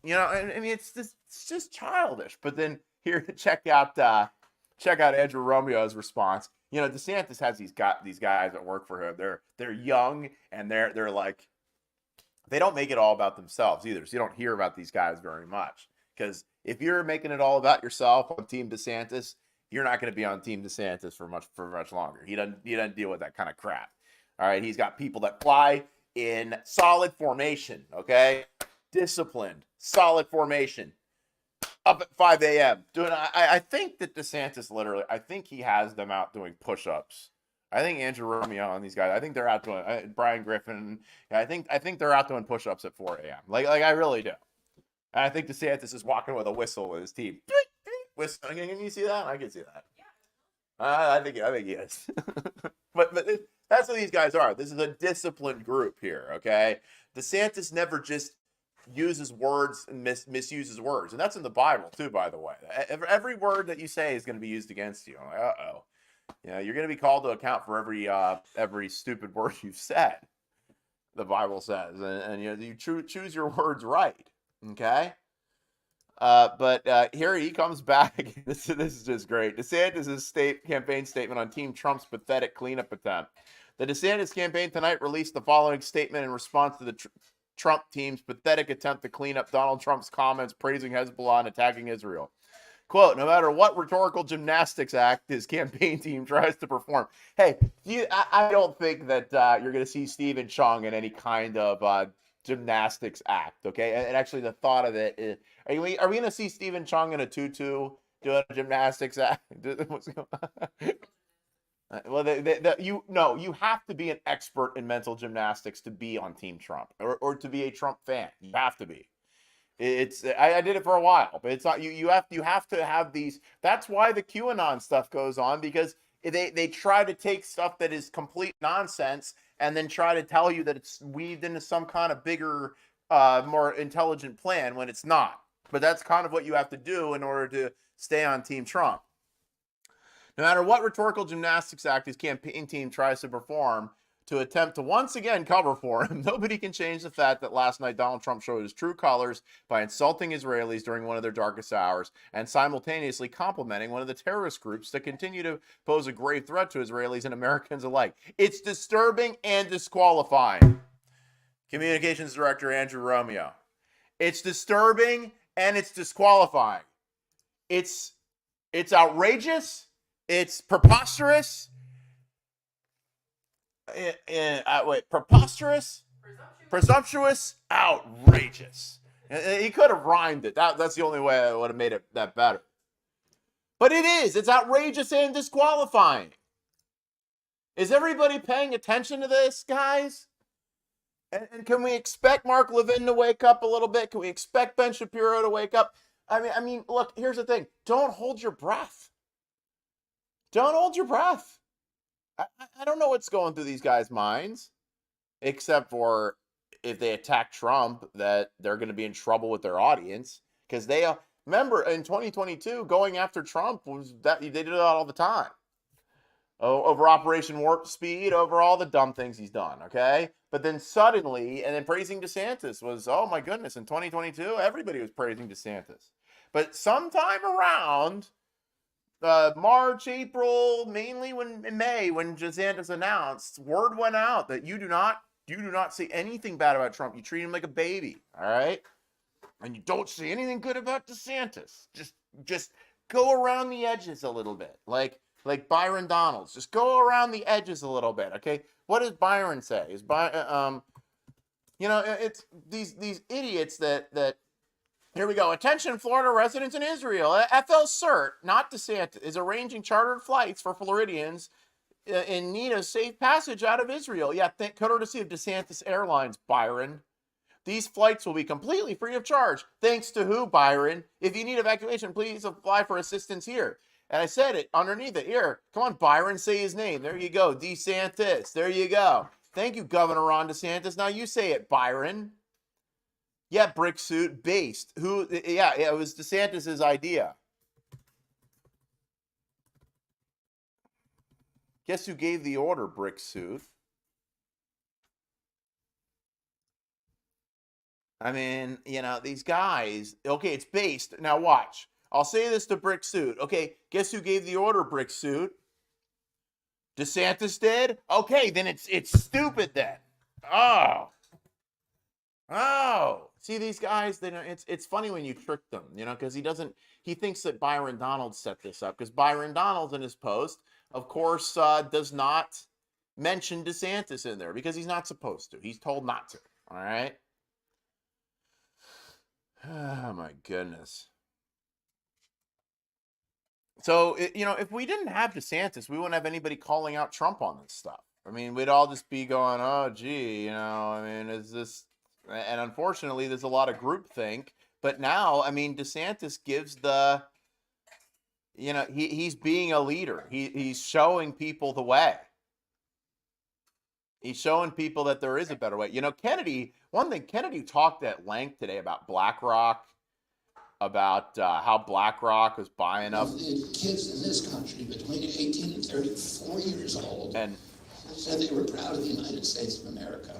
A: You know, I mean, it's just childish. But then here, check out Andrew Romeo's response. You know, DeSantis has these guys that work for him. They're young and they're like, they don't make it all about themselves either. So you don't hear about these guys very much. Because if you're making it all about yourself on Team DeSantis, you're not going to be on Team DeSantis for much longer. He doesn't deal with that kind of crap. All right, he's got people that fly in solid formation. Okay, disciplined, solid formation. Up at 5 a.m. doing. I think that DeSantis literally. I think he has them out doing push-ups. I think Andrew Romeo and these guys. I think they're out doing Brian Griffin. I think they're out doing push-ups at 4 a.m. Like I really do. And I think DeSantis is walking with a whistle with his team. Whistle. Can you see that? I can see that. I think he is. but that's what these guys are. This is a disciplined group here. Okay, DeSantis never just uses words and misuses words, and that's in the Bible too, by the way. Every word that you say is going to be used against you. I'm like, you know, you're going to be called to account for every stupid word you've said. The Bible says, and you know, you choose your words right. Okay, but here he comes back. This is just great. DeSantis' campaign statement on Team Trump's pathetic cleanup attempt. The DeSantis campaign tonight released the following statement in response to the Trump team's pathetic attempt to clean up Donald Trump's comments praising Hezbollah and attacking Israel. Quote, no matter what rhetorical gymnastics act his campaign team tries to perform. Hey, I don't think that you're going to see Stephen Chung in any kind of gymnastics act, okay? And actually the thought of it is, are we going to see Stephen Chung in a tutu doing a gymnastics act? What's going on? Well, you have to be an expert in mental gymnastics to be on Team Trump or to be a Trump fan. You have to be. I did it for a while, but it's not you have to have these. That's why the QAnon stuff goes on, because they try to take stuff that is complete nonsense and then try to tell you that it's weaved into some kind of bigger, more intelligent plan when it's not. But that's kind of what you have to do in order to stay on Team Trump. No matter what rhetorical gymnastics act his campaign team tries to perform to attempt to once again cover for him, nobody can change the fact that last night Donald Trump showed his true colors by insulting Israelis during one of their darkest hours and simultaneously complimenting one of the terrorist groups that continue to pose a grave threat to Israelis and Americans alike. It's disturbing and disqualifying. Communications Director Andrew Romeo. It's disturbing and it's disqualifying. It's outrageous. It's preposterous. Preposterous, presumptuous, outrageous. He could have rhymed it. That's the only way I would have made it that better. But it is. It's outrageous and disqualifying. Is everybody paying attention to this, guys? And can we expect Mark Levin to wake up a little bit? Can we expect Ben Shapiro to wake up? I mean, look, here's the thing. Don't hold your breath. Don't hold your breath. I don't know what's going through these guys' minds, except for if they attack Trump, that they're going to be in trouble with their audience. Because they remember in 2022, going after Trump they did it all the time. Over Operation Warp Speed, over all the dumb things he's done, okay? But then suddenly, and then praising DeSantis was, oh my goodness, in 2022, everybody was praising DeSantis. But sometime around March, April, mainly in May, when DeSantis announced, word went out that you do not say anything bad about Trump. You treat him like a baby, all right? And you don't say anything good about DeSantis. Just go around the edges a little bit, like Byron Donalds. Just go around the edges a little bit, okay? What does Byron say? It's these idiots that. Here we go. Attention, Florida residents in Israel. FL CERT, not DeSantis, is arranging chartered flights for Floridians in need of safe passage out of Israel. Yeah, courtesy of DeSantis Airlines, Byron. These flights will be completely free of charge. Thanks to who, Byron? If you need evacuation, please apply for assistance here. And I said it underneath it. Here, come on, Byron, say his name. There you go, DeSantis. There you go. Thank you, Governor Ron DeSantis. Now you say it, Byron. Yeah, brick suit based. Who? Yeah, it was DeSantis's idea. Guess who gave the order, brick suit? I mean, you know, these guys, okay, it's based. Now watch. I'll say this to brick suit. Okay, guess who gave the order, brick suit? DeSantis did? Okay, then it's stupid then. Oh. See these guys, they know it's funny when you trick them, you know, because he thinks that Byron Donalds set this up, because Byron Donalds in his post, of course, does not mention DeSantis in there because he's not supposed to. He's told not to. All right. Oh my goodness. So, you know, if we didn't have DeSantis, we wouldn't have anybody calling out Trump on this stuff. I mean, we'd all just be going, oh, gee, you know, I mean, is this... And unfortunately, there's a lot of groupthink. But now, I mean, DeSantis gives the... You know, he's being a leader. He's showing people the way. He's showing people that there is a better way. You know, Kennedy talked at length today about BlackRock, about how BlackRock was buying up
D: kids in this country between 18 and 34 years old,
A: and
D: said they were proud of the United States of America.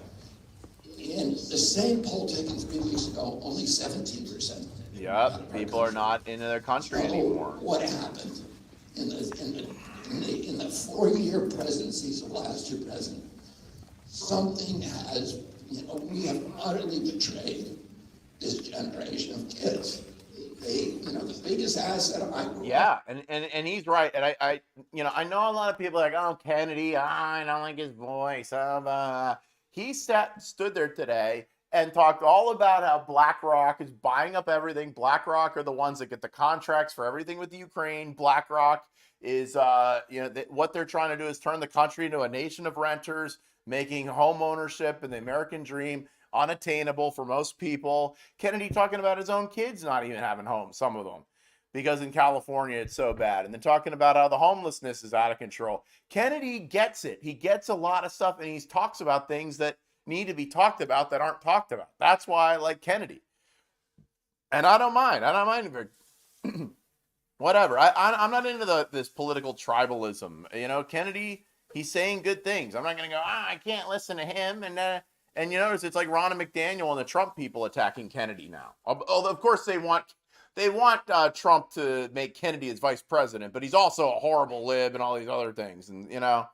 D: And the same poll taken 3 weeks ago, only 17%.
A: Yep, people are not in their country anymore.
D: What happened in the 4-year presidencies of last year president? Something has, you know, we have utterly betrayed this generation of kids. They, you know, the biggest asset I grew
A: up. And he's right. And I you know, I know a lot of people are like, oh, Kennedy, I don't like his voice. He stood there today and talked all about how BlackRock is buying up everything. BlackRock are the ones that get the contracts for everything with the Ukraine. BlackRock is, you know, what they're trying to do is turn the country into a nation of renters, making home ownership and the American dream unattainable for most people. Kennedy talking about his own kids not even having homes, some of them, because in California it's so bad. And then talking about how the homelessness is out of control. Kennedy gets it. He gets a lot of stuff, and he talks about things that need to be talked about that aren't talked about. That's why I like Kennedy. And I don't mind. Whatever. I'm not into this political tribalism. You know, Kennedy, he's saying good things. I'm not going to go, I can't listen to him. And you notice it's like Ronna McDaniel and the Trump people attacking Kennedy now. Although, of course, they want Trump to make Kennedy his vice president, but he's also a horrible lib and all these other things. And, you know,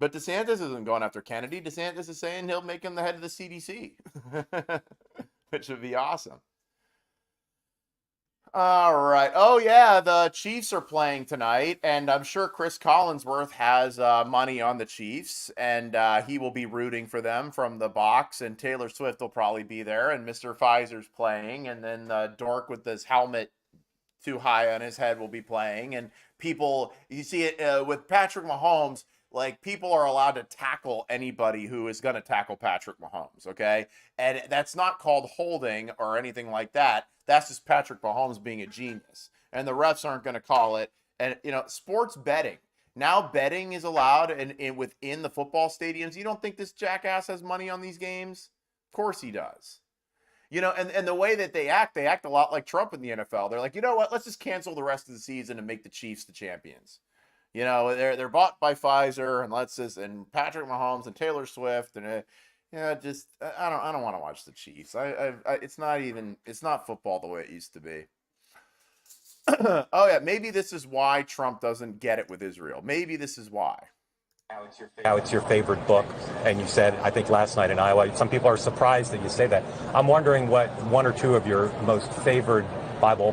A: but DeSantis isn't going after Kennedy. DeSantis is saying he'll make him the head of the CDC, which would be awesome. All right. Oh, yeah. The Chiefs are playing tonight, and I'm sure Chris Collinsworth has money on the Chiefs, and he will be rooting for them from the box, and Taylor Swift will probably be there, and Mr. Pfizer's playing, and then the dork with his helmet too high on his head will be playing, and people, you see it with Patrick Mahomes, like, people are allowed to tackle anybody who is going to tackle Patrick Mahomes, okay? And that's not called holding or anything like that. That's just Patrick Mahomes being a genius. And the refs aren't going to call it. And, you know, sports betting. Now betting is allowed and within the football stadiums. You don't think this jackass has money on these games? Of course he does. You know, and the way that they act a lot like Trump in the NFL. They're like, you know what? Let's just cancel the rest of the season and make the Chiefs the champions. You know, they're bought by Pfizer, and Patrick Mahomes and Taylor Swift, and you know, just I don't want to watch the Chiefs. It's not football the way it used to be. Oh yeah, maybe this is why Trump doesn't get it with Israel. Maybe this is why.
E: Now it's your favorite book, and you said, I think last night in Iowa, some people are surprised that you say that. I'm wondering what one or two of your most favored Bible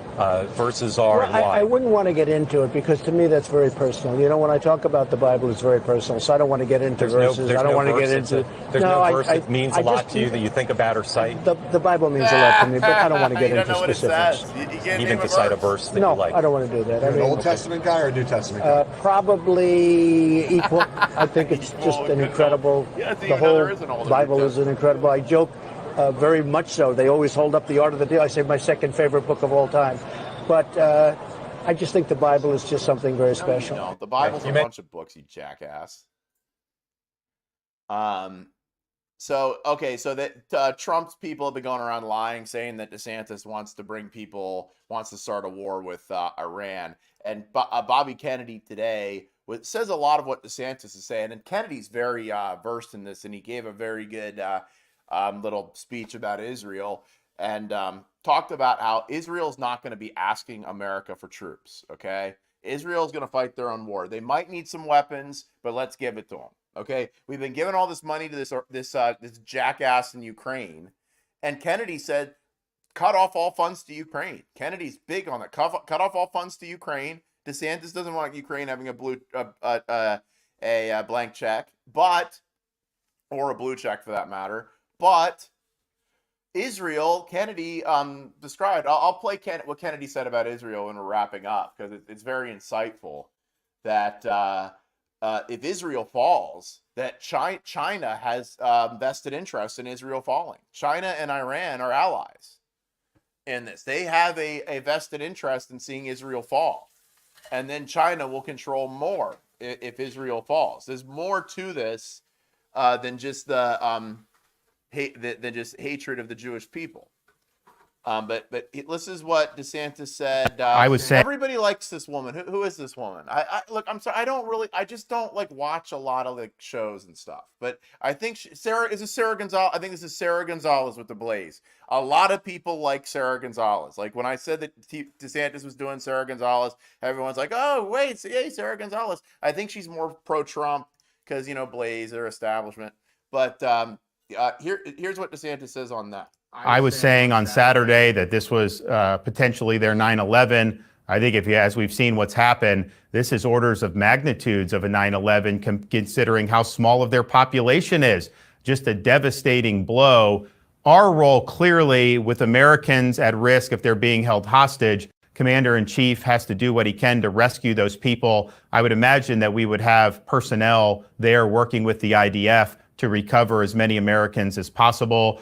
E: verses are and
B: Well,
E: why?
B: I wouldn't want to get into it because to me that's very personal. You know, when I talk about the Bible, it's very personal. So I don't want to get into verses. I don't want to get into.
E: There's no verse that means a lot to you that you think about or cite.
B: The Bible means a lot to me, but I don't want to get
A: You don't
B: into
A: know what it
B: specifics.
A: says. You can't
E: Even
A: name
E: to
A: a
E: cite a
A: verse.
E: verse that
B: No,
E: you like.
B: I don't want to do that.
F: You're an Old Testament guy or a New Testament guy?
B: Probably equal. I think it's just an incredible.
A: Yeah, so
B: the
A: even though there
B: whole
A: is an Old and
B: Bible
A: New
B: is an incredible. I joke very much so. They always hold up The Art of the Deal. I say my second favorite book of all time, but I just think the Bible is just something very special.
A: No, the Bible's a bunch of books, you jackass. So that Trump's people have been going around lying, saying that DeSantis wants to start a war with Iran. And Bobby Kennedy today says a lot of what DeSantis is saying. And Kennedy's very versed in this, and he gave a very good little speech about Israel and talked about how Israel's not going to be asking America for troops, okay? Israel's going to fight their own war. They might need some weapons, but let's give it to them. Okay, we've been giving all this money to this jackass in Ukraine, and Kennedy said, "Cut off all funds to Ukraine." Kennedy's big on that. Cut off all funds to Ukraine. DeSantis doesn't want Ukraine having a blank check, or a blue check for that matter. But Israel, Kennedy described. I'll play what Kennedy said about Israel when we're wrapping up because it's very insightful. That. If Israel falls, that China has vested interest in Israel falling. China and Iran are allies in this. They have a vested interest in seeing Israel fall. And then China will control more if Israel falls. There's more to this than just than just hatred of the Jewish people. But this is what DeSantis said.
G: I was saying
A: everybody likes this woman. Who is this woman? Look. I'm sorry. I just don't watch a lot of shows and stuff. But I think Sarah Gonzalez. I think this is Sarah Gonzalez with the Blaze. A lot of people like Sarah Gonzalez. Like when I said that DeSantis was doing Sarah Gonzalez, everyone's like, "Oh, wait, yay, Sarah Gonzalez." I think she's more pro-Trump because Blaze, their establishment. But here's what DeSantis says on that.
G: I was saying on Saturday that this was potentially their 9/11. I think as we've seen what's happened, this is orders of magnitudes of a 9/11 considering how small of their population is. Just a devastating blow. Our role clearly with Americans at risk if they're being held hostage. Commander-in-Chief has to do what he can to rescue those people. I would imagine that we would have personnel there working with the IDF to recover as many Americans as possible.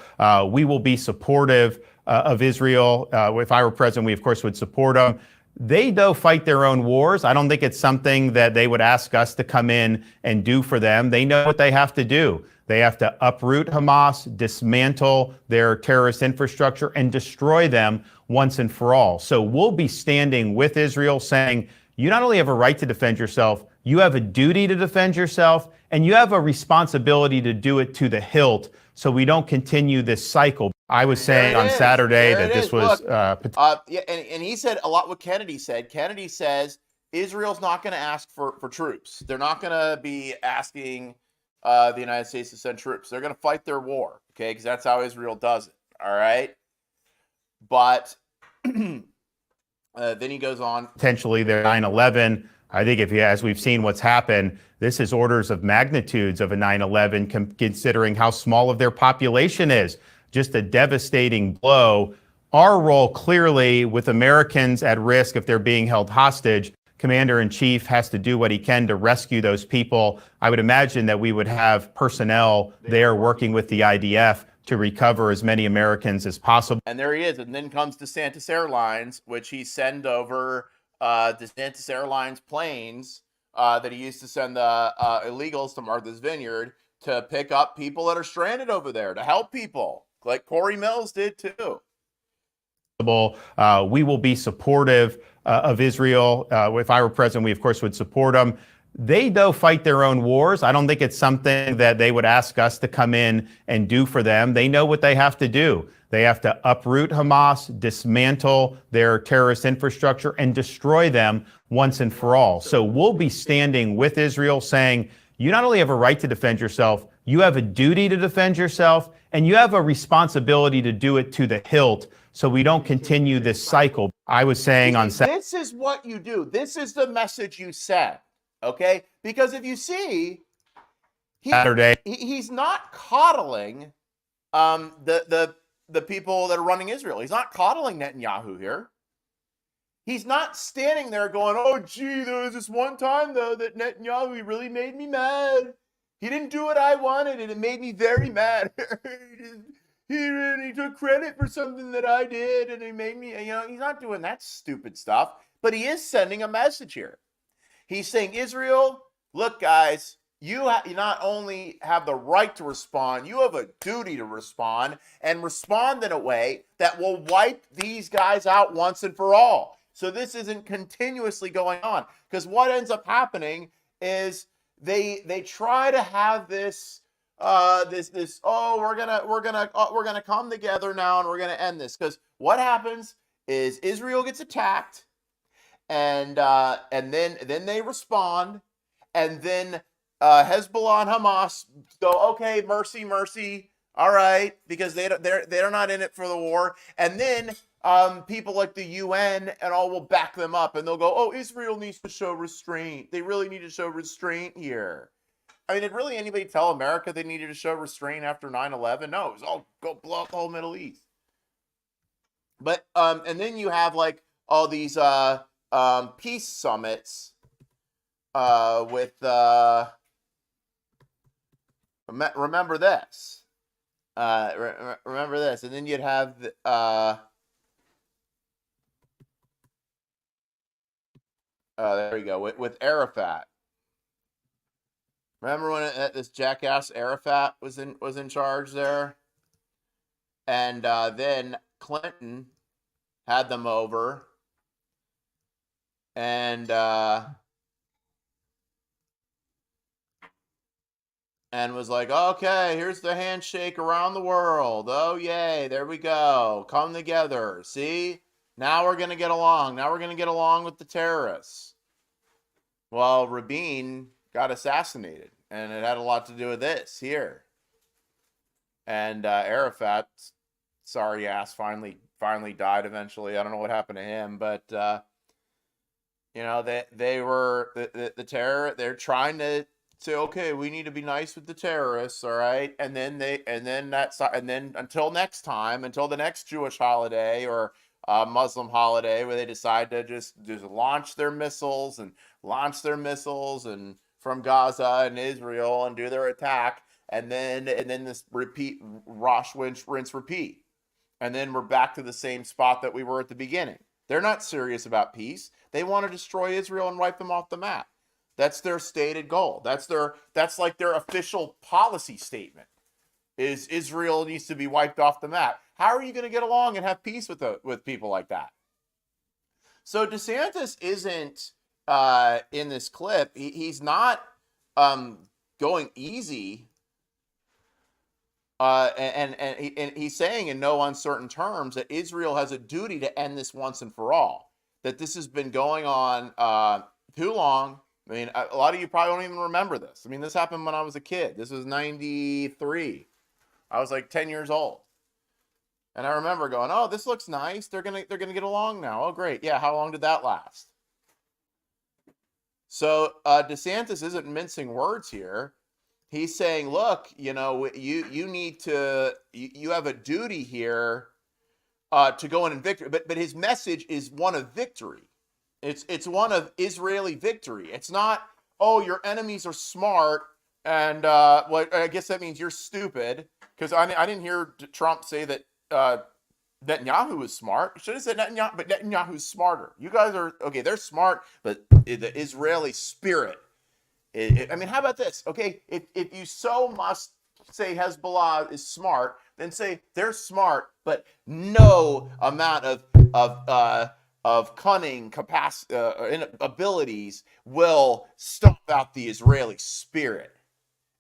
G: We will be supportive of Israel. If I were president, we of course would support them. They, though, fight their own wars. I don't think it's something that they would ask us to come in and do for them. They know what they have to do. They have to uproot Hamas, dismantle their terrorist infrastructure, and destroy them once and for all. So we'll be standing with Israel saying, you not only have a right to defend yourself, you have a duty to defend yourself, and you have a responsibility to do it to the hilt so we don't continue this cycle. I was saying on Saturday that this was...
A: and he said a lot what Kennedy said. Kennedy says Israel's not going to ask for troops. They're not going to be asking the United States to send troops. They're going to fight their war, okay, because that's how Israel does it, all right? But then he goes on.
G: Potentially their 9/11. I think as we've seen what's happened, this is orders of magnitudes of a 9/11 considering how small of their population is. Just a devastating blow. Our role clearly with Americans at risk if they're being held hostage. Commander-in-Chief has to do what he can to rescue those people. I would imagine that we would have personnel there working with the IDF to recover as many Americans as possible.
A: And there he is. And then comes DeSantis Airlines, which he sent over DeSantis Airlines planes that he used to send the illegals to Martha's Vineyard to pick up people that are stranded over there, to help people, like Corey Mills did too.
G: We will be supportive of Israel. If I were president, we of course would support them. They, though, fight their own wars. I don't think it's something that they would ask us to come in and do for them. They know what they have to do. They have to uproot Hamas, dismantle their terrorist infrastructure, and destroy them once and for all. So we'll be standing with Israel saying, you not only have a right to defend yourself, You have a duty to defend yourself, and you have a responsibility to do it to the hilt so we don't continue this cycle. I was saying on Saturday.
A: This is what you do. This is the message you send, okay? Because if you see, he's not coddling the people that are running Israel. He's not coddling Netanyahu here. He's not standing there going, oh, gee, there was this one time, though, that Netanyahu, he really made me mad. He didn't do what I wanted, and it made me very mad. He took credit for something that I did, and he made me, he's not doing that stupid stuff, but he is sending a message here. He's saying, Israel, look, guys, you not only have the right to respond, you have a duty to respond, and respond in a way that will wipe these guys out once and for all. So this isn't continuously going on, because what ends up happening is they try to have this we're gonna come together now and we're gonna end this, because what happens is Israel gets attacked, and then they respond, and then Hezbollah and Hamas go, okay, mercy, all right, because they're not in it for the war, and then people like the UN and all will back them up, and they'll go, oh, Israel needs to show restraint. They really need to show restraint here. I mean, did really anybody tell America they needed to show restraint after 9/11? No, it was all go blow up the whole Middle East. But and then you have like all these peace summits with remember this. Remember this, and then you'd have there we go with Arafat. Remember when this jackass Arafat was in charge there, and then Clinton had them over, and was like, okay, here's the handshake around the world. Oh, yay, there we go. Come together. See? Now we're going to get along. Now we're going to get along with the terrorists. Well, Rabin got assassinated, and it had a lot to do with this here. And Arafat, sorry ass, finally died eventually. I don't know what happened to him, but they were the terror. They're trying to say, okay, we need to be nice with the terrorists, all right? And then until next time, until the next Jewish holiday or Muslim holiday, where they decide to just launch their missiles and from Gaza and Israel and do their attack, and then this repeat, rinse, repeat, and then we're back to the same spot that we were at the beginning. They're not serious about peace. They want to destroy Israel and wipe them off the map. That's their stated goal. That's like their official policy statement. Is Israel needs to be wiped off the map. How are you going to get along and have peace with people like that? So DeSantis isn't in this clip. He's not going easy. And he's saying in no uncertain terms that Israel has a duty to end this once and for all. That this has been going on too long. I mean, a lot of you probably don't even remember this. I mean, this happened when I was a kid. This was 93. I was like 10 years old. And I remember going, oh, this looks nice. They're gonna get along now. Oh, great. Yeah, how long did that last? So DeSantis isn't mincing words here. He's saying, look, you need to, you have a duty here to go in victory. But his message is one of victory. It's one of Israeli victory. It's not, oh, your enemies are smart, and well, I guess that means you're stupid, because I didn't hear Trump say that Netanyahu was smart. Should have said Netanyahu, but Netanyahu's smarter. You guys are, okay, they're smart, but the Israeli spirit. I mean, how about this? Okay, if you so must say Hezbollah is smart, then say they're smart, but no amount of cunning capacity abilities will stomp out the Israeli spirit.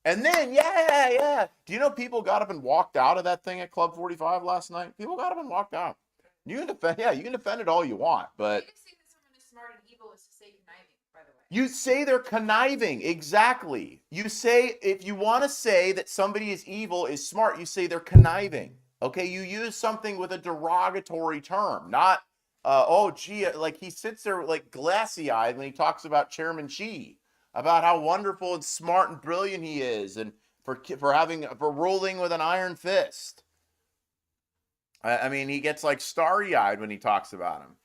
A: And then, yeah. Do you know people got up and walked out of that thing at Club 45 last night? People got up and walked out. You can defend it all you want, but
H: The biggest thing that someone is smart and evil is to say conniving, by the way.
A: You say they're conniving. Exactly. You say, if you want to say that somebody is evil, is smart, you say they're conniving. Okay, you use something with a derogatory term, not, oh, gee, like he sits there like glassy-eyed when he talks about Chairman Xi, about how wonderful and smart and brilliant he is, and for ruling with an iron fist. I mean, he gets like starry-eyed when he talks about him.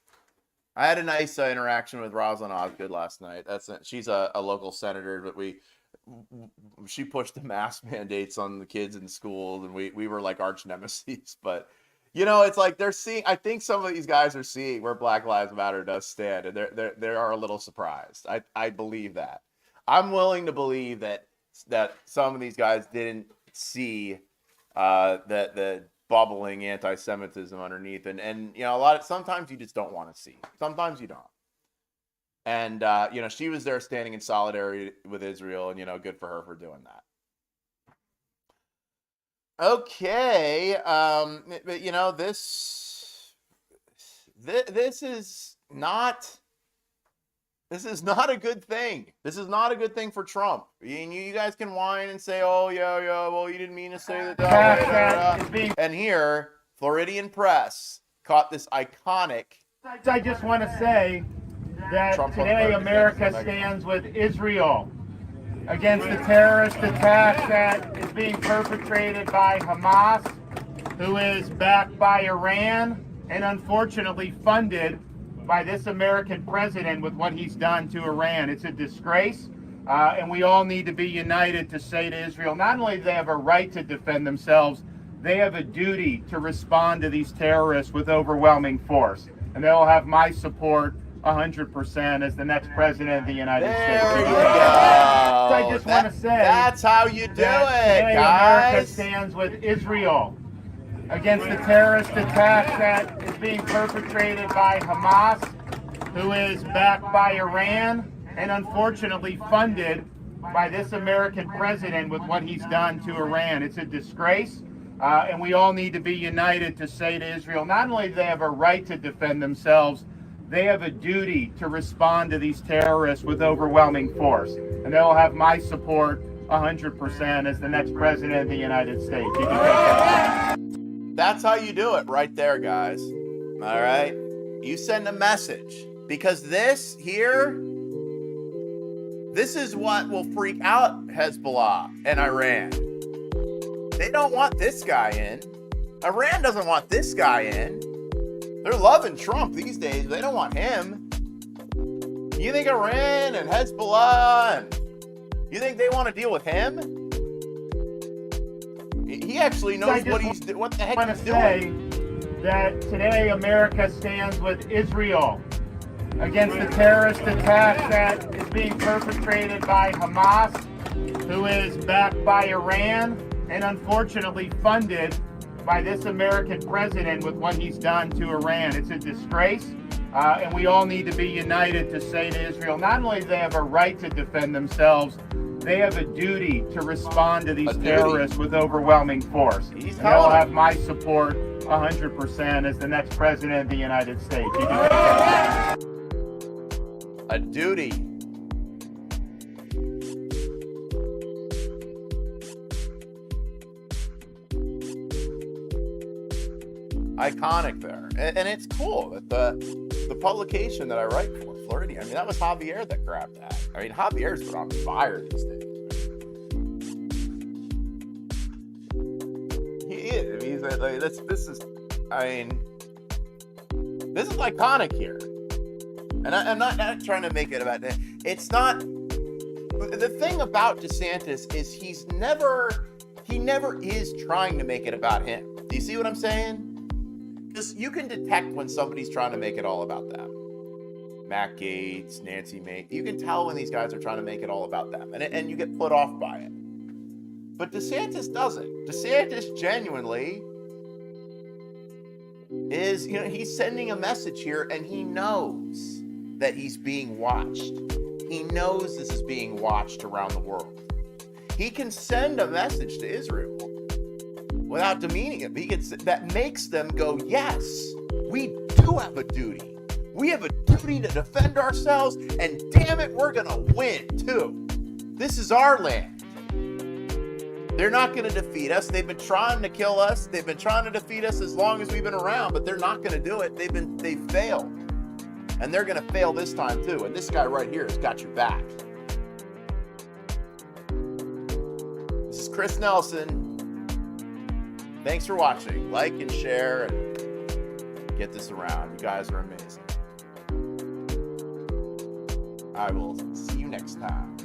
A: I had a nice interaction with Rosalind Osgood last night. She's a local senator, but she pushed the mask mandates on the kids in schools, and we were like arch nemesis. But you know, it's like they're seeing. I think some of these guys are seeing where Black Lives Matter does stand, and they are a little surprised. I believe that. I'm willing to believe that some of these guys didn't see the bubbling anti-Semitism underneath, and you know, sometimes you just don't want to see. Sometimes you don't. And you know, she was there standing in solidarity with Israel, and you know, good for her for doing that. Okay, but you know, this is not a good thing. This is not a good thing for Trump. You guys can whine and say, oh, yeah, well, you didn't mean to say that. And here, Floridian Press caught this iconic.
H: I just want to say that today America stands with Israel against the terrorist attack that is being perpetrated by Hamas, who is backed by Iran and unfortunately funded by this American president with what he's done to Iran. It's a disgrace, and we all need to be united to say to Israel, not only do they have a right to defend themselves, they have a duty to respond to these terrorists with overwhelming force. And they'll have my support 100% as the next president of the United States.
A: There you go.
H: I just want to say
A: that's how you do it,
H: today
A: guys.
H: America stands with Israel against the terrorist attack that is being perpetrated by Hamas, who is backed by Iran and unfortunately funded by this American president with what he's done to Iran. It's a disgrace, and we all need to be united to say to Israel, not only do they have a right to defend themselves, they have a duty to respond to these terrorists with overwhelming force. And they'll have my support 100% as the next president of the United States. You can take that.
A: That's how you do it right there, guys. All right? You send a message, because this is what will freak out Hezbollah and Iran. They don't want this guy in. Iran doesn't want this guy in. They're loving Trump these days. They don't want him. You think Iran and Hezbollah, you think they want to deal with him? He actually knows what the heck he's doing.
H: I want to say that today America stands with Israel against the terrorist attack that is being perpetrated by Hamas, who is backed by Iran and unfortunately funded by this American president with what he's done to Iran. It's a disgrace, and we all need to be united to say to Israel, not only do they have a right to defend themselves, they have a duty to respond to these terrorists with overwhelming force. And they'll have my support 100% as the next president of the United States. You can take that.
A: A duty. Iconic there. And it's cool that the publication that I write for, Floridian, I mean, that was Javier that grabbed that. I mean, Javier's been on fire these days. He is. He's like, this is iconic here. And I'm not trying to make it about that. It's not. The thing about DeSantis is he never is trying to make it about him. Do you see what I'm saying? Because you can detect when somebody's trying to make it all about them. Matt Gaetz, Nancy Mace. You can tell when these guys are trying to make it all about them, and you get put off by it. But DeSantis doesn't. DeSantis genuinely is, he's sending a message here, and he knows that he's being watched. He knows this is being watched around the world. He can send a message to Israel without demeaning it. That makes them go, yes, we do have a duty. We have a duty to defend ourselves, and damn it, we're gonna win too. This is our land. They're not gonna defeat us. They've been trying to kill us. They've been trying to defeat us as long as we've been around, but they're not gonna do it. They've failed. And they're gonna fail this time too. And this guy right here has got your back. This is Chris Nelson. Thanks for watching. Like and share and get this around. You guys are amazing. I will see you next time.